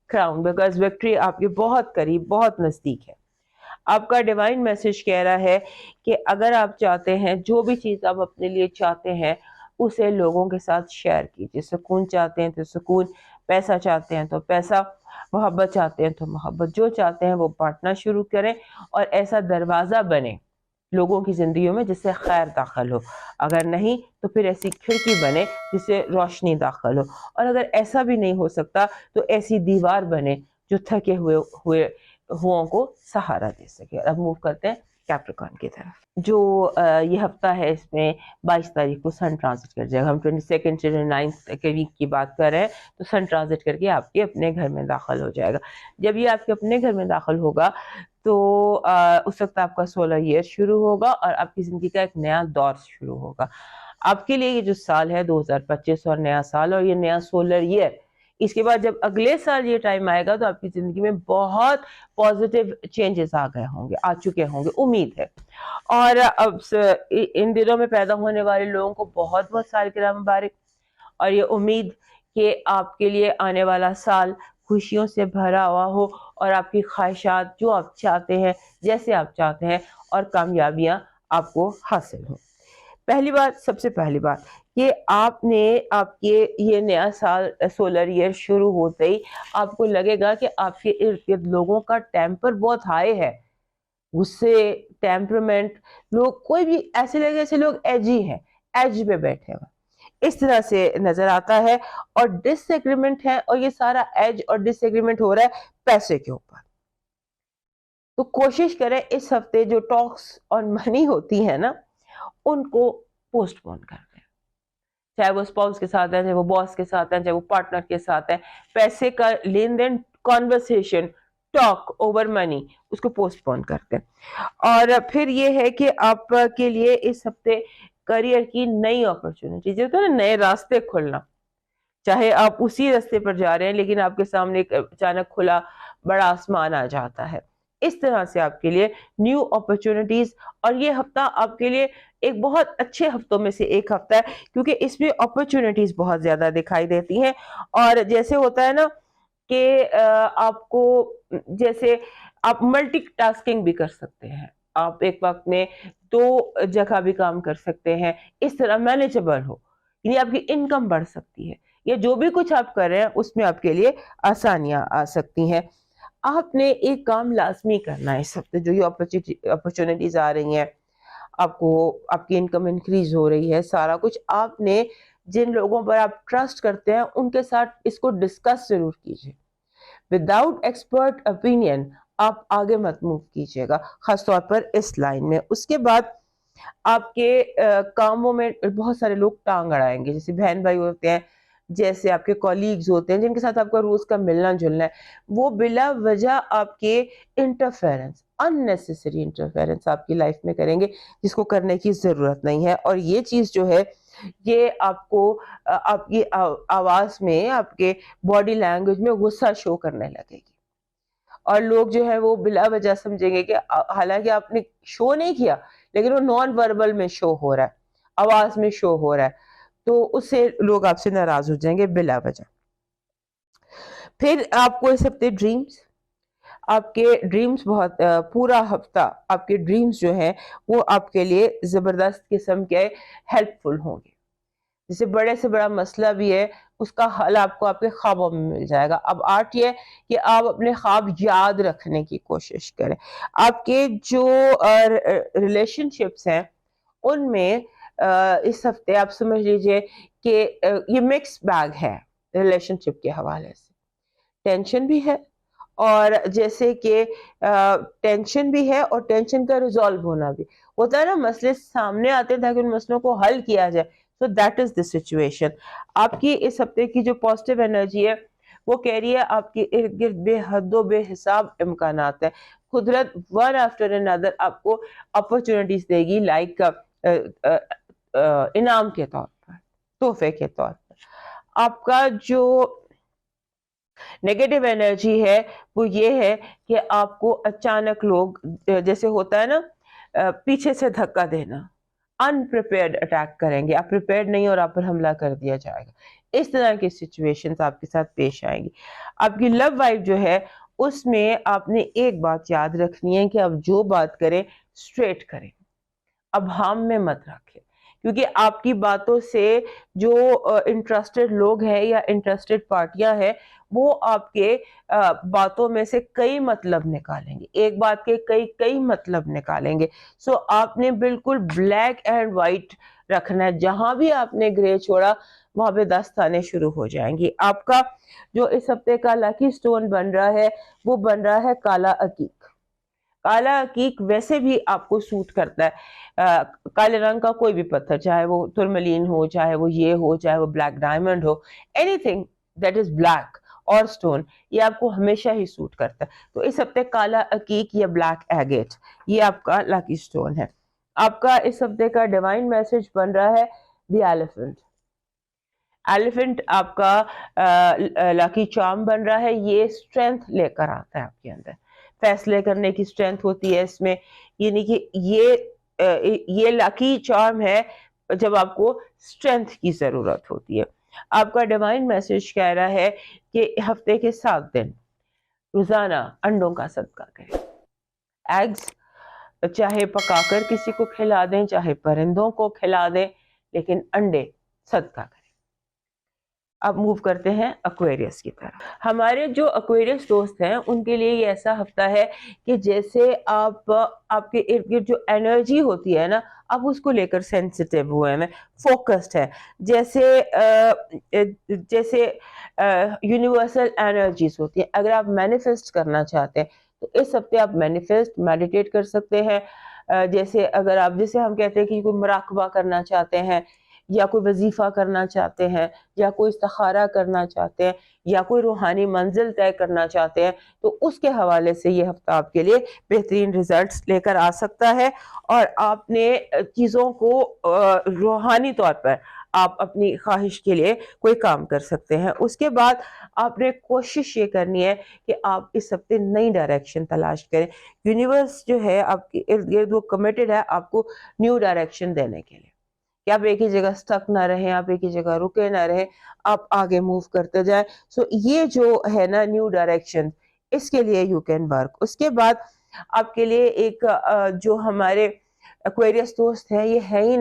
crown, because victory آپ کے بہت قریب، بہت نزدیک ہے. آپ کا ڈیوائن میسج کہہ رہا ہے کہ اگر آپ چاہتے ہیں، جو بھی چیز آپ اپنے لیے چاہتے ہیں اسے لوگوں کے ساتھ شیئر کیجیے. سکون چاہتے ہیں تو سکون، پیسہ چاہتے ہیں تو پیسہ، محبت چاہتے ہیں تو محبت، جو چاہتے ہیں وہ بانٹنا شروع کریں، اور ایسا دروازہ بنے لوگوں کی زندگیوں میں جس سے خیر داخل ہو. اگر نہیں تو پھر ایسی کھڑکی بنے جس سے روشنی داخل ہو، اور اگر ایسا بھی نہیں ہو سکتا تو ایسی دیوار بنے جو تھکے ہوئے کو سہارا دے سکے. اب موو کرتے ہیں کیپریکارن کی طرف. جو یہ ہفتہ ہے اس میں 22 تاریخ کو سن ٹرانزٹ کر جائے گا. ہم 22 سے 29 کے ویک کی بات کر رہے ہیں، تو سن ٹرانزٹ کر کے آپ کے اپنے گھر میں داخل ہو جائے گا. جب یہ آپ کے اپنے گھر میں داخل ہوگا تو اس وقت آپ کا سولر ایئر شروع ہوگا اور آپ کی زندگی کا ایک نیا دور شروع ہوگا. آپ کے لیے یہ جو سال ہے 2025 اور نیا سال اور یہ نیا سولر ایئر، اس کے بعد جب اگلے سال یہ ٹائم آئے گا تو آپ کی زندگی میں بہت پازیٹیو چینجز آ چکے ہوں گے، امید ہے. اور اب ان دنوں میں پیدا ہونے والے لوگوں کو بہت بہت سالگرہ مبارک، اور یہ امید کہ آپ کے لیے آنے والا سال خوشیوں سے بھرا ہوا ہو، اور آپ کی خواہشات جو آپ چاہتے ہیں، جیسے آپ چاہتے ہیں، اور کامیابیاں آپ کو حاصل ہوں. پہلی بات، سب سے پہلی بات کہ آپ کے یہ نیا سال سولر ایئر شروع ہوتے ہی آپ کو لگے گا کہ آپ کے ارد گرد لوگوں کا ٹیمپر بہت ہائی ہے، غصے، ٹیمپرمنٹ، لوگ کوئی بھی ایسے لگے جیسے لوگ ایجی ہیں، ایج پہ بیٹھے ہوئے، اس طرح سے نظر آتا ہے. اور ڈس ایگریمنٹ ہے، اور یہ سارا ایج اور ڈس ایگریمنٹ ہو رہا ہے پیسے کے اوپر. تو کوشش کریں اس ہفتے جو ٹاکس آن منی ہوتی ہے نا ان کو پوسٹ پون کر دیں، چاہے وہ اسپاؤس کے ساتھ ہے، چاہے وہ باس کے ساتھ ہے، چاہے وہ پارٹنر کے ساتھ ہے. پیسے کا لین دین، کانورسیشن، ٹاک اوور منی، اس کو پوسٹ پون کرتے ہیں. اور پھر یہ ہے کہ آپ کے لیے اس ہفتے کریئر کی نئی اپرچونٹی، جو ہے نا نئے راستے کھلنا، چاہے آپ اسی راستے پر جا رہے ہیں لیکن آپ کے سامنے ایک اچانک کھلا بڑا آسمان آ جاتا ہے. اس طرح سے آپ کے لیے نیو اپرچونٹیز، اور یہ ہفتہ آپ کے لیے ایک بہت اچھے ہفتوں میں سے ایک ہفتہ ہے، کیونکہ اس میں اپرچونٹیز بہت زیادہ دکھائی دیتی ہیں. اور جیسے ہوتا ہے نا کہ آپ کو، جیسے آپ ملٹی ٹاسکنگ بھی کر سکتے ہیں، آپ ایک وقت میں 2 جگہ بھی کام کر سکتے ہیں، اس طرح مینیجبل ہو، یعنی آپ کی انکم بڑھ سکتی ہے، یا جو بھی کچھ آپ کر رہے ہیں اس میں آپ کے لیے آسانیاں آ سکتی ہیں. آپ نے ایک کام لازمی کرنا ہے اس ہفتے، جو یہ اپرچونٹیز آ رہی ہیں، آپ کو آپ کی انکم انکریز ہو رہی ہے، سارا کچھ آپ نے جن لوگوں پر آپ ٹرسٹ کرتے ہیں ان کے ساتھ اس کو ڈسکس ضرور کیجیے. وداؤٹ ایکسپرٹ اوپینین آپ آگے مت موو کیجیے گا، خاص طور پر اس لائن میں. اس کے بعد آپ کے کاموں میں بہت سارے لوگ ٹانگ اڑائیں گے، جیسے بہن بھائی ہوتے ہیں، جیسے آپ کے کولیگز ہوتے ہیں جن کے ساتھ آپ کا روز کا ملنا جلنا ہے، وہ بلا وجہ آپ کے انٹرفیرنس، اننیسیسری انٹرفیرنس آپ کی لائف میں کریں گے، جس کو کرنے کی ضرورت نہیں ہے. اور یہ چیز جو ہے یہ آپ کو آپ کی آواز میں، آپ کے باڈی لینگویج میں غصہ شو کرنے لگے گی، اور لوگ جو ہے وہ بلا وجہ سمجھیں گے کہ حالانکہ آپ نے شو نہیں کیا لیکن وہ نان وربل میں شو ہو رہا ہے، آواز میں شو ہو رہا ہے، تو اس سے لوگ آپ سے ناراض ہو جائیں گے بلا وجہ. پھر آپ کو اس ہفتے ڈریمز، آپ کے ڈریمز بہت پورا ہفتہ آپ کے ڈریمز جو ہیں وہ آپ کے لیے زبردست قسم کے ہیلپ فل ہوں گے. جسے بڑے سے بڑا مسئلہ بھی ہے اس کا حل آپ کو آپ کے خوابوں میں مل جائے گا. اب آرٹ یہ ہے کہ آپ اپنے خواب یاد رکھنے کی کوشش کریں. آپ کے جو ریلیشن شپس ہیں ان میں اس ہفتے آپ سمجھ لیجئے کہ یہ مکس بیگ ہے ریلیشن شپ کے حوالے سے. ٹینشن بھی ہے، اور جیسے کہ ٹینشن بھی ہے اور ٹینشن کا ریزالو ہونا بھی ہوتا ہے نا. مسئلے سامنے آتے ہیں تاکہ ان مسئلوں کو حل کیا جائے. So that is the situation. آپ کی اس ہفتے کی جو پازیٹیو انرجی ہے وہ کہہ رہی ہے آپ کے ارد گرد بے حد و بے حساب امکانات ہیں. قدرت ون آفٹر another آپ کو اپرچونٹیز دے گی، لائک انعام کے طور پر، تحفے کے طور پر. آپ کا جو نیگیٹو انرجی ہے وہ یہ ہے کہ آپ کو اچانک لوگ، جیسے ہوتا ہے نا پیچھے سے دھکا دینا، انپریپیئرڈ اٹیک کریں گے، آپ پریپیئرڈ نہیں اور آپ پر حملہ کر دیا جائے گا. اس طرح کی سچویشنز آپ کے ساتھ پیش آئیں گی. آپ کی لو لائف جو ہے اس میں آپ نے ایک بات یاد رکھنی ہے کہ آپ جو بات کریں اسٹریٹ کریں، اب ہام میں مت رکھیں، کیونکہ آپ کی باتوں سے جو انٹرسٹڈ لوگ ہیں یا انٹرسٹڈ پارٹیاں ہیں وہ آپ کے باتوں میں سے کئی مطلب نکالیں گے، ایک بات کے کئی مطلب نکالیں گے. سو آپ نے بالکل بلیک اینڈ وائٹ رکھنا ہے. جہاں بھی آپ نے گرے چھوڑا وہاں پہ داستانیں شروع ہو جائیں گی. آپ کا جو اس ہفتے کا لکی سٹون بن رہا ہے وہ بن رہا ہے کالا عقیق. کالا عقیق ویسے بھی آپ کو سوٹ کرتا ہے. کالے رنگ کا کوئی بھی پتھر، چاہے وہ ترملین ہو، چاہے وہ یہ ہو، چاہے وہ black diamond who, any thing that is black اور سٹون، یہ آپ کو ہمیشہ ہی سوٹ کرتا ہے. تو اس ہفتے کالا عقیق یا بلیک ایگیٹ یہ آپ کا لکی سٹون ہے. آپ کا اس ہفتے کا ڈیوائن میسج بن رہا ہے دی ایلیفنٹ. ایلیفنٹ آپ کا لکی چارم بن رہا ہے. یہ اسٹرینتھ لے کر آتا ہے آپ کے اندر، فیصلے کرنے کی اسٹرینتھ ہوتی ہے اس میں، یعنی کہ یہ لکی چارم ہے جب آپ کو اسٹرینتھ کی ضرورت ہوتی ہے. آپ کا ڈیوائن میسج کہہ رہا ہے کہ ہفتے کے 7 دن روزانہ انڈوں کا صدقہ کریں. ایگز چاہے پکا کر کسی کو کھلا دیں، چاہے پرندوں کو کھلا دیں، لیکن انڈے صدقہ کریں. اب موو کرتے ہیں ایکویرس کی طرف. ہمارے جو ایکویرس دوست ہیں ان کے لیے یہ ایسا ہفتہ ہے کہ جیسے آپ کے ارد گرد جو انرجی ہوتی ہے نا، آپ اس کو لے کر سینسٹیو ہوئے ہیں، فوکسڈ ہے. جیسے یونیورسل انرجیز ہوتی ہیں. اگر آپ مینیفیسٹ کرنا چاہتے ہیں تو اس ہفتے آپ مینیفیسٹ میڈیٹیٹ کر سکتے ہیں. جیسے ہم کہتے ہیں کہ کوئی مراقبہ کرنا چاہتے ہیں، یا کوئی وظیفہ کرنا چاہتے ہیں، یا کوئی استخارہ کرنا چاہتے ہیں، یا کوئی روحانی منزل طے کرنا چاہتے ہیں، تو اس کے حوالے سے یہ ہفتہ آپ کے لیے بہترین ریزلٹس لے کر آ سکتا ہے. اور آپ نے چیزوں کو روحانی طور پر آپ اپنی خواہش کے لیے کوئی کام کر سکتے ہیں. اس کے بعد آپ نے کوشش یہ کرنی ہے کہ آپ اس ہفتے نئی ڈائریکشن تلاش کریں. یونیورس جو ہے آپ کے ارد گرد وہ کمیٹڈ ہے آپ کو نیو ڈائریکشن دینے کے لیے کہ آپ ایک ہی جگہ سٹک نہ رہیں, آپ ایک ہی جگہ رکے نہ رہیں, آپ آگے موو کرتے جائیں. سو یہ جو ہے نا نیو ڈائریکشن, اس کے لیے یو کین ورک. اس کے بعد آپ کے لیے ایک جو ہمارے ایکویرس دوست ہیں, یہ ہے ہی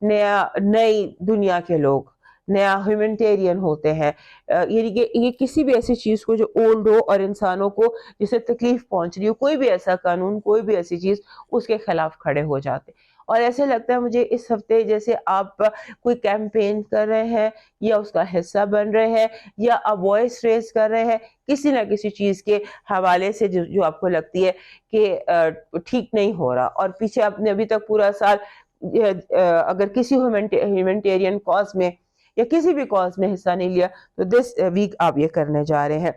نئی دنیا کے لوگ, نیا ہیومنٹیرین ہوتے ہیں. یعنی کہ یہ کسی بھی ایسی چیز کو جو اولڈ ہو اور انسانوں کو جسے تکلیف پہنچ رہی ہو, کوئی بھی ایسا قانون, کوئی بھی ایسی چیز, اس کے خلاف کھڑے ہو جاتے. اور ایسے لگتا ہے مجھے اس ہفتے جیسے آپ کوئی کیمپین کر رہے ہیں یا اس کا حصہ بن رہے ہیں یا آپ وائس ریز کر رہے ہیں کسی نہ کسی چیز کے حوالے سے جو آپ کو لگتی ہے کہ ٹھیک نہیں ہو رہا, اور پیچھے آپ نے ابھی تک پورا سال اگر کسی ہیومنٹیرین کاز میں یا کسی بھی کاز میں حصہ نہیں لیا تو دس ویک آپ یہ کرنے جا رہے ہیں.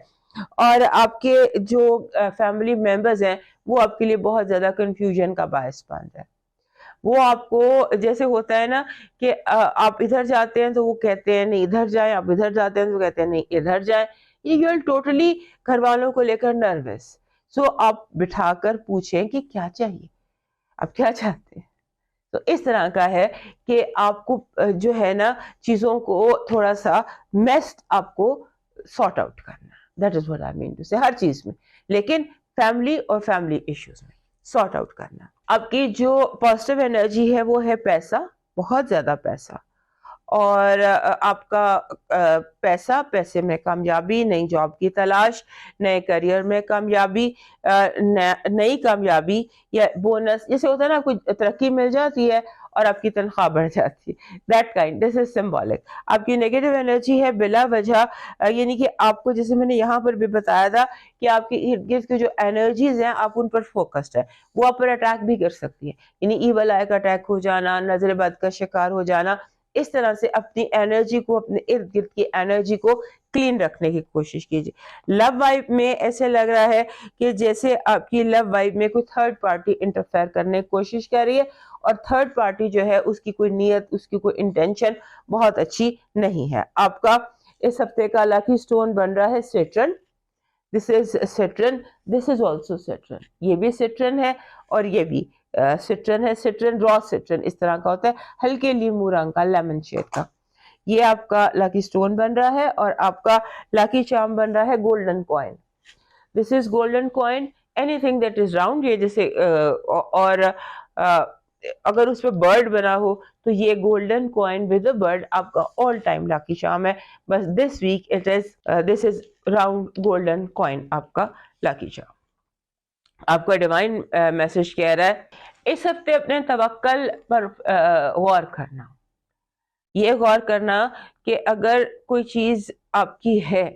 اور آپ کے جو فیملی ممبرز ہیں وہ آپ کے لیے بہت زیادہ کنفیوژن کا باعث بن رہا ہے. وہ آپ کو جیسے ہوتا ہے نا کہ آپ ادھر جاتے ہیں تو وہ کہتے ہیں نہیں ادھر جائیں, آپ ادھر جاتے ہیں تو وہ کہتے ہیں نہیں ادھر جائیں. یہ یو آر ٹوٹلی گھر والوں کو لے کر نروس. سو آپ بٹھا کر پوچھیں کہ کیا چاہیے, آپ کیا چاہتے ہیں. تو اس طرح کا ہے کہ آپ کو جو ہے نا چیزوں کو تھوڑا سا میسٹ آپ کو سارٹ آؤٹ کرنا. That is what I mean to say, ہر چیز میں, لیکن فیملی اور فیملی ایشوز میں سارٹ آؤٹ کرنا. آپ کی جو پازیٹیو انرجی ہے وہ ہے پیسہ, بہت زیادہ پیسہ, اور آپ کا پیسے میں کامیابی, نئی جاب کی تلاش, نئے کریئر میں کامیابی, نئی کامیابی یا بونس. جیسے ہوتا ہے نا کوئی ترقی مل جاتی ہے اور آپ کی تنخواہ بڑھ جاتی ہے, that kind, this is symbolic. آپ کی نیگیٹو انرجی ہے بلا وجہ, یعنی کہ آپ کو جیسے میں نے یہاں پر بھی بتایا تھا کہ آپ کے ارد گرد کی جو انرجیز ہیں آپ ان پر فوکسڈ ہے, وہ آپ پر اٹیک بھی کر سکتی ہے. یعنی ایول آئی کا اٹیک ہو جانا, نظر بد کا شکار ہو جانا. اس طرح سے اپنی انرجی کو, اپنے ارد گرد کی انرجی کو کلین رکھنے کی کوشش کیجیے. لو وائب میں ایسے لگ رہا ہے کہ جیسے آپ کی لو وائب میں کوئی تھرڈ پارٹی انٹرفیئر کرنے کی کوشش کر رہی ہے, اور تھرڈ پارٹی جو ہے اس کی کوئی نیت, اس کی کوئی انٹینشن بہت اچھی نہیں ہے. آپ کا اس ہفتے کا لکی سٹون بن رہا ہے Saturn. This is Saturn, this is also Saturn. یہ بھی سیٹرن ہے اور یہ بھی سٹرن ہے. سٹرن را سٹرن اس طرح کا ہوتا ہے, ہلکے لیمو رنگ کا, لیمن شیڈ کا. یہ آپ کا لکی سٹون بن رہا ہے, اور آپ کا لکی چارم بن رہا ہے golden coin. This is golden coin, any thing that is round. یہ جیسے اور اگر اس پہ برڈ بنا ہو تو یہ golden coin with a bird آپ کا آل ٹائم لکی چارم ہے. بس this week this is round golden coin آپ کا لکی چارم. آپ کا ڈیوائن میسج کہہ رہا ہے اس ہفتے اپنے توکل پر غور کرنا. یہ غور کرنا کہ اگر کوئی چیز آپ کی ہے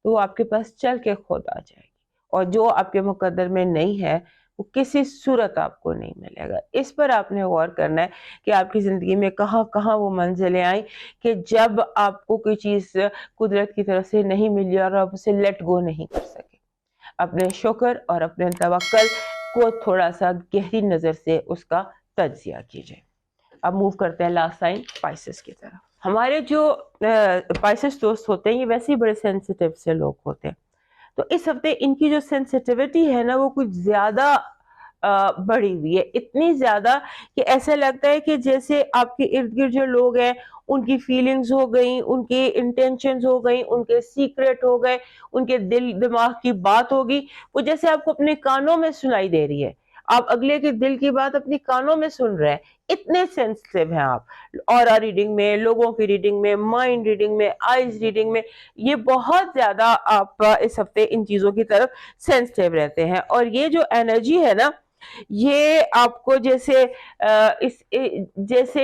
تو وہ آپ کے پاس چل کے خود آ جائے گی, اور جو آپ کے مقدر میں نہیں ہے وہ کسی صورت آپ کو نہیں ملے گا. اس پر آپ نے غور کرنا ہے کہ آپ کی زندگی میں کہاں کہاں وہ منزلیں آئیں کہ جب آپ کو کوئی چیز قدرت کی طرف سے نہیں ملی اور آپ اسے لیٹ گو نہیں کر سکے. اپنے شکر اور اپنے توکل کو تھوڑا سا گہری نظر سے اس کا تجزیہ کیجیے. اب موو کرتے ہیں لاسٹ سائن پائسس کی طرف. ہمارے جو پائسس دوست ہوتے ہیں یہ ویسے ہی بڑے سینسیٹیو سے لوگ ہوتے ہیں, تو اس ہفتے ان کی جو سینسیٹیوٹی ہے نا وہ کچھ زیادہ بڑھی ہوئی ہے. اتنی زیادہ کہ ایسا لگتا ہے کہ جیسے آپ کے ارد گرد جو لوگ ہیں ان کی فیلنگز ہو گئیں, ان کی انٹینشنز ہو گئیں, ان کے سیکریٹ ہو گئے, ان کے دل دماغ کی بات ہوگی, وہ جیسے آپ کو اپنے کانوں میں سنائی دے رہی ہے. آپ اگلے کے دل کی بات اپنی کانوں میں سن رہے ہیں, اتنے سینسٹیو ہیں آپ. اورا ریڈنگ میں, لوگوں کی ریڈنگ میں, مائنڈ ریڈنگ میں, آئیز ریڈنگ میں, یہ بہت زیادہ آپ اس ہفتے ان چیزوں کی طرف سینسٹیو رہتے ہیں. اور یہ جو انرجی ہے نا یہ آپ کو جیسے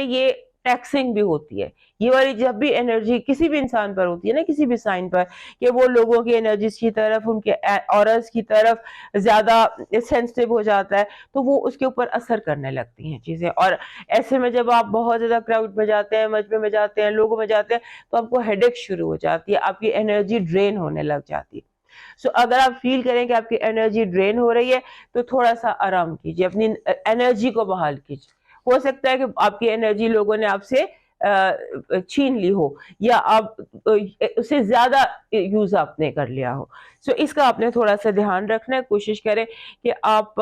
یہ ٹیکسنگ بھی ہوتی ہے. یہ والی جب بھی انرجی کسی بھی انسان پر ہوتی ہے نا, کسی بھی سائن پر, کہ وہ لوگوں کی انرجیز کی طرف, ان کے اورز کی طرف زیادہ سینسٹیو ہو جاتا ہے تو وہ اس کے اوپر اثر کرنے لگتی ہیں چیزیں. اور ایسے میں جب آپ بہت زیادہ کراؤڈ میں جاتے ہیں, مجمع میں جاتے ہیں, لوگوں میں جاتے ہیں, تو آپ کو ہیڈیک شروع ہو جاتی ہے, آپ کی انرجی ڈرین ہونے لگ جاتی ہے. سو اگر آپ فیل کریں کہ آپ کی انرجی ڈرین ہو رہی ہے تو تھوڑا سا آرام کیجیے, اپنی انرجی کو بحال کیجیے. ہو سکتا ہے کہ آپ کی انرجی لوگوں نے آپ سے چھین لی ہو یا آپ اسے زیادہ یوز آپ نے کر لیا ہو. سو اس کا آپ نے تھوڑا سا دھیان رکھنا ہے. کوشش کریں کہ آپ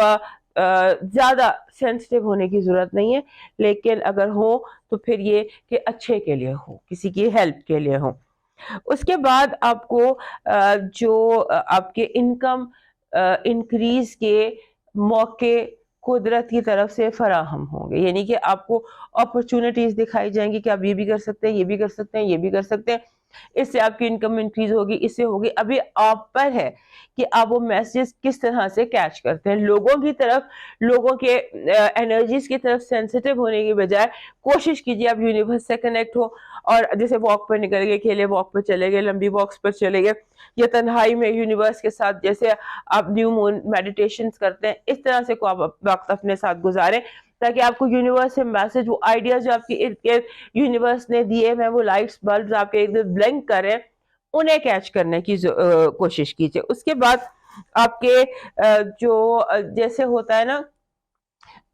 زیادہ سینسٹیو ہونے کی ضرورت نہیں ہے, لیکن اگر ہو تو پھر یہ کہ اچھے کے لیے ہو, کسی کی ہیلپ کے لیے ہو. اس کے بعد آپ کو جو آپ کے انکم انکریز کے موقع قدرت کی طرف سے فراہم ہوں گے, یعنی کہ آپ کو اپرچونٹیز دکھائی جائیں گی کہ آپ یہ بھی کر سکتے ہیں, یہ بھی کر سکتے ہیں, یہ بھی کر سکتے ہیں, اس سے آپ کی انکم انکریز ہوگی, اس سے ہوگی. ابھی آپ پر ہے کہ آپ وہ میسیج کس طرح سے کیچ کرتے ہیں. لوگوں کی طرف, لوگوں کے انرجیز کی طرف سینسیٹیو ہونے کی بجائے کوشش کیجیے آپ یونیورس سے کنیکٹ ہو, اور جیسے واک پر نکل گئے, کھیلے واک پر چلے گئے, لمبی واکس پر چلے گئے, یا تنہائی میں یونیورس کے ساتھ جیسے آپ نیو مون میڈیٹیشنز کرتے ہیں, اس طرح سے کو آپ وقت اپنے ساتھ گزاریں, تاکہ آپ کو یونیورس سے میسج, وہ آئیڈیاز جو آپ کے ارد گرد یونیورس نے دیے ہیں, وہ لائٹس بلبز آپ کے ارد گرد بلنک کریں, انہیں کیچ کرنے کی کوشش کیجیے. اس کے بعد آپ کے جو جیسے ہوتا ہے نا,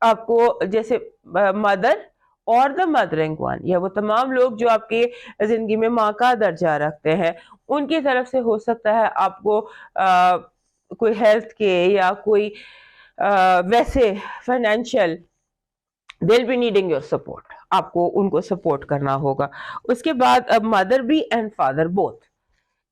آپ کو جیسے مدر اور دا مدرنگ ون, یا وہ تمام لوگ جو آپ کے زندگی میں ماں کا درجہ رکھتے ہیں, ان کی طرف سے ہو سکتا ہے آپ کو کوئی ہیلتھ کے یا کوئی ویسے financial, they'll be needing your support, آپ کو ان کو سپورٹ کرنا ہوگا. اس کے بعد اب مدر بھی اینڈ فادر بوتھ,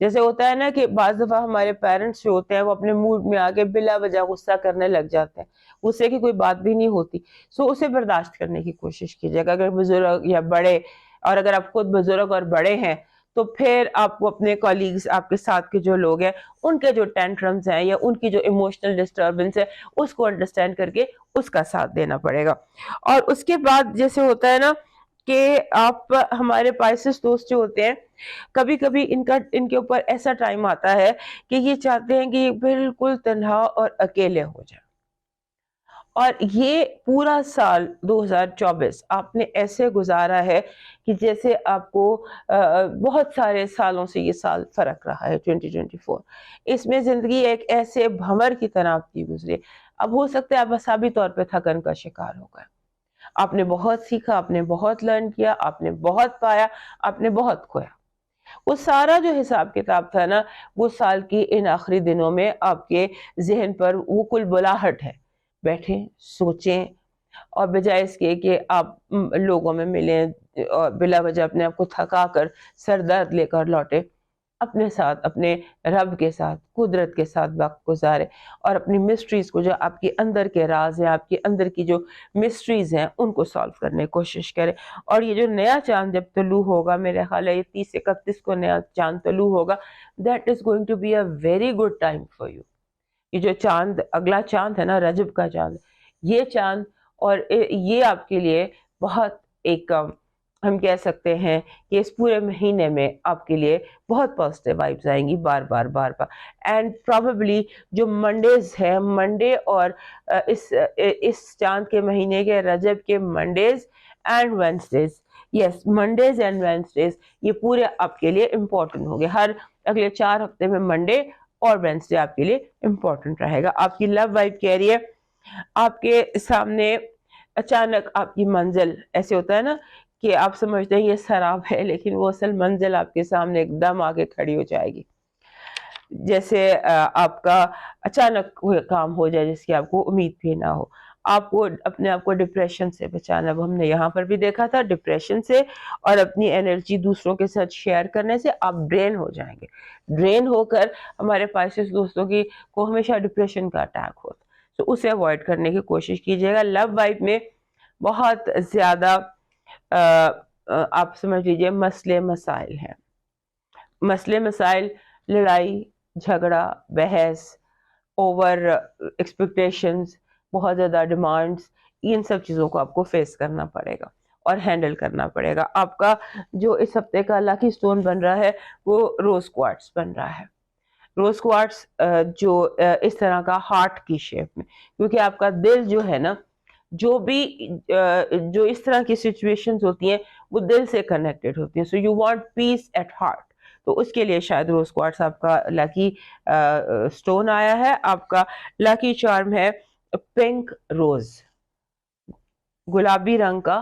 جیسے ہوتا ہے نا کہ بعض دفعہ ہمارے پیرنٹس جو ہوتے ہیں وہ اپنے موڈ میں آ کے بلا وجہ غصہ کرنے لگ جاتے ہیں, غصے کی کوئی بات بھی نہیں ہوتی. سو اسے برداشت کرنے کی کوشش کیجیے گا. اگر بزرگ یا بڑے, اور اگر آپ خود بزرگ اور بڑے ہیں تو پھر آپ کو اپنے کولیگز, آپ کے ساتھ کے جو لوگ ہیں, ان کے جو ٹینٹرمز ہیں یا ان کی جو ایموشنل ڈسٹربنس ہے, اس کو انڈرسٹینڈ کر کے اس کا ساتھ دینا پڑے گا. اور اس کے بعد جیسے ہوتا ہے نا کہ آپ, ہمارے پائسس دوست جو ہوتے ہیں, کبھی کبھی ان کے اوپر ایسا ٹائم آتا ہے کہ یہ چاہتے ہیں کہ یہ بالکل تنہا اور اکیلے ہو جائیں. اور یہ پورا سال 2024 آپ نے ایسے گزارا ہے کہ جیسے آپ کو بہت سارے سالوں سے یہ سال فرق رہا ہے 2024. اس میں زندگی ایک ایسے بھنور کی طرح آپ کی گزری. اب ہو سکتا ہے آپ حسابی طور پہ تھکن کا شکار ہو گئے. آپ نے بہت سیکھا, آپ نے بہت لرن کیا, آپ نے بہت پایا, آپ نے بہت کھویا. وہ سارا جو حساب کتاب تھا نا, وہ سال کی ان آخری دنوں میں آپ کے ذہن پر وہ کل بلاہٹ ہے. بیٹھیں, سوچیں, اور بجائے اس کے کہ آپ لوگوں میں ملیں اور بلا وجہ اپنے آپ کو تھکا کر سر درد لے کر لوٹے, اپنے ساتھ, اپنے رب کے ساتھ, قدرت کے ساتھ وقت گزارے, اور اپنی مسٹریز کو, جو آپ کے اندر کے راز ہیں, آپ کے اندر کی جو مسٹریز ہیں, ان کو سالو کرنے کی کوشش کریں. اور یہ جو نیا چاند جب طلوع ہوگا, میرے خیال ہے یہ 30-31 کو نیا چاند طلوع ہوگا, that is going to be a very good time for you. یہ جو چاند, اگلا چاند ہے نا, رجب کا چاند, یہ چاند, اور یہ آپ کے لیے بہت ایک, ہم کہہ سکتے ہیں کہ اس پورے مہینے میں آپ کے لیے بہت پازیٹیو وائبز آئیں گی بار بار بار بار. اینڈ پروبیبلی جو منڈیز ہیں, منڈے اور اس چاند کے مہینے کے رجب کے Mondays and Wednesdays, yes Mondays and Wednesdays, یہ پورے آپ کے لیے امپورٹنٹ ہوں گے. ہر اگلے 4 ہفتے میں منڈے اور وینسڈے آپ کے لیے امپورٹنٹ رہے گا. آپ کی لو وائب کہہ رہی ہے, آپ کے سامنے اچانک آپ کی منزل, ایسے ہوتا ہے نا کہ آپ سمجھتے ہیں یہ سراب ہے, لیکن وہ اصل منزل آپ کے سامنے ایک دم آگے کھڑی ہو جائے گی. جیسے آپ کا اچانک کوئی کام ہو جائے جس کی آپ کو امید بھی نہ ہو. آپ کو اپنے آپ کو ڈپریشن سے بچانا, اب ہم نے یہاں پر بھی دیکھا تھا, ڈپریشن سے اور اپنی انرجی دوسروں کے ساتھ شیئر کرنے سے آپ ڈرین ہو جائیں گے. ڈرین ہو کر, ہمارے پائسس دوستوں کی کو ہمیشہ ڈپریشن کا اٹیک ہوتا, تو اسے اوائڈ کرنے کی کوشش کیجیے گا. لو وائف میں بہت زیادہ آپ سمجھ لیجیے مسئلے مسائل ہیں, مسئلے مسائل, لڑائی جھگڑا, بحث, اوور ایکسپیکٹیشنز, بہت زیادہ ڈیمانڈز, ان سب چیزوں کو آپ کو فیس کرنا پڑے گا اور ہینڈل کرنا پڑے گا. آپ کا جو اس ہفتے کا لکی سٹون بن رہا ہے وہ روز کوارٹز بن رہا ہے. روز کوارٹز جو اس طرح کا ہارٹ کی شیپ میں, کیونکہ آپ کا دل جو ہے نا, جو بھی جو اس طرح کی سچویشنز ہوتی ہیں وہ دل سے کنیکٹڈ ہوتی ہیں. So you want peace at heart, تو اس کے لیے شاید روز کوارٹز آپ کا لکی سٹون آیا ہے. آپ کا لکی چارم ہے پنک روز, گلابی رنگ کا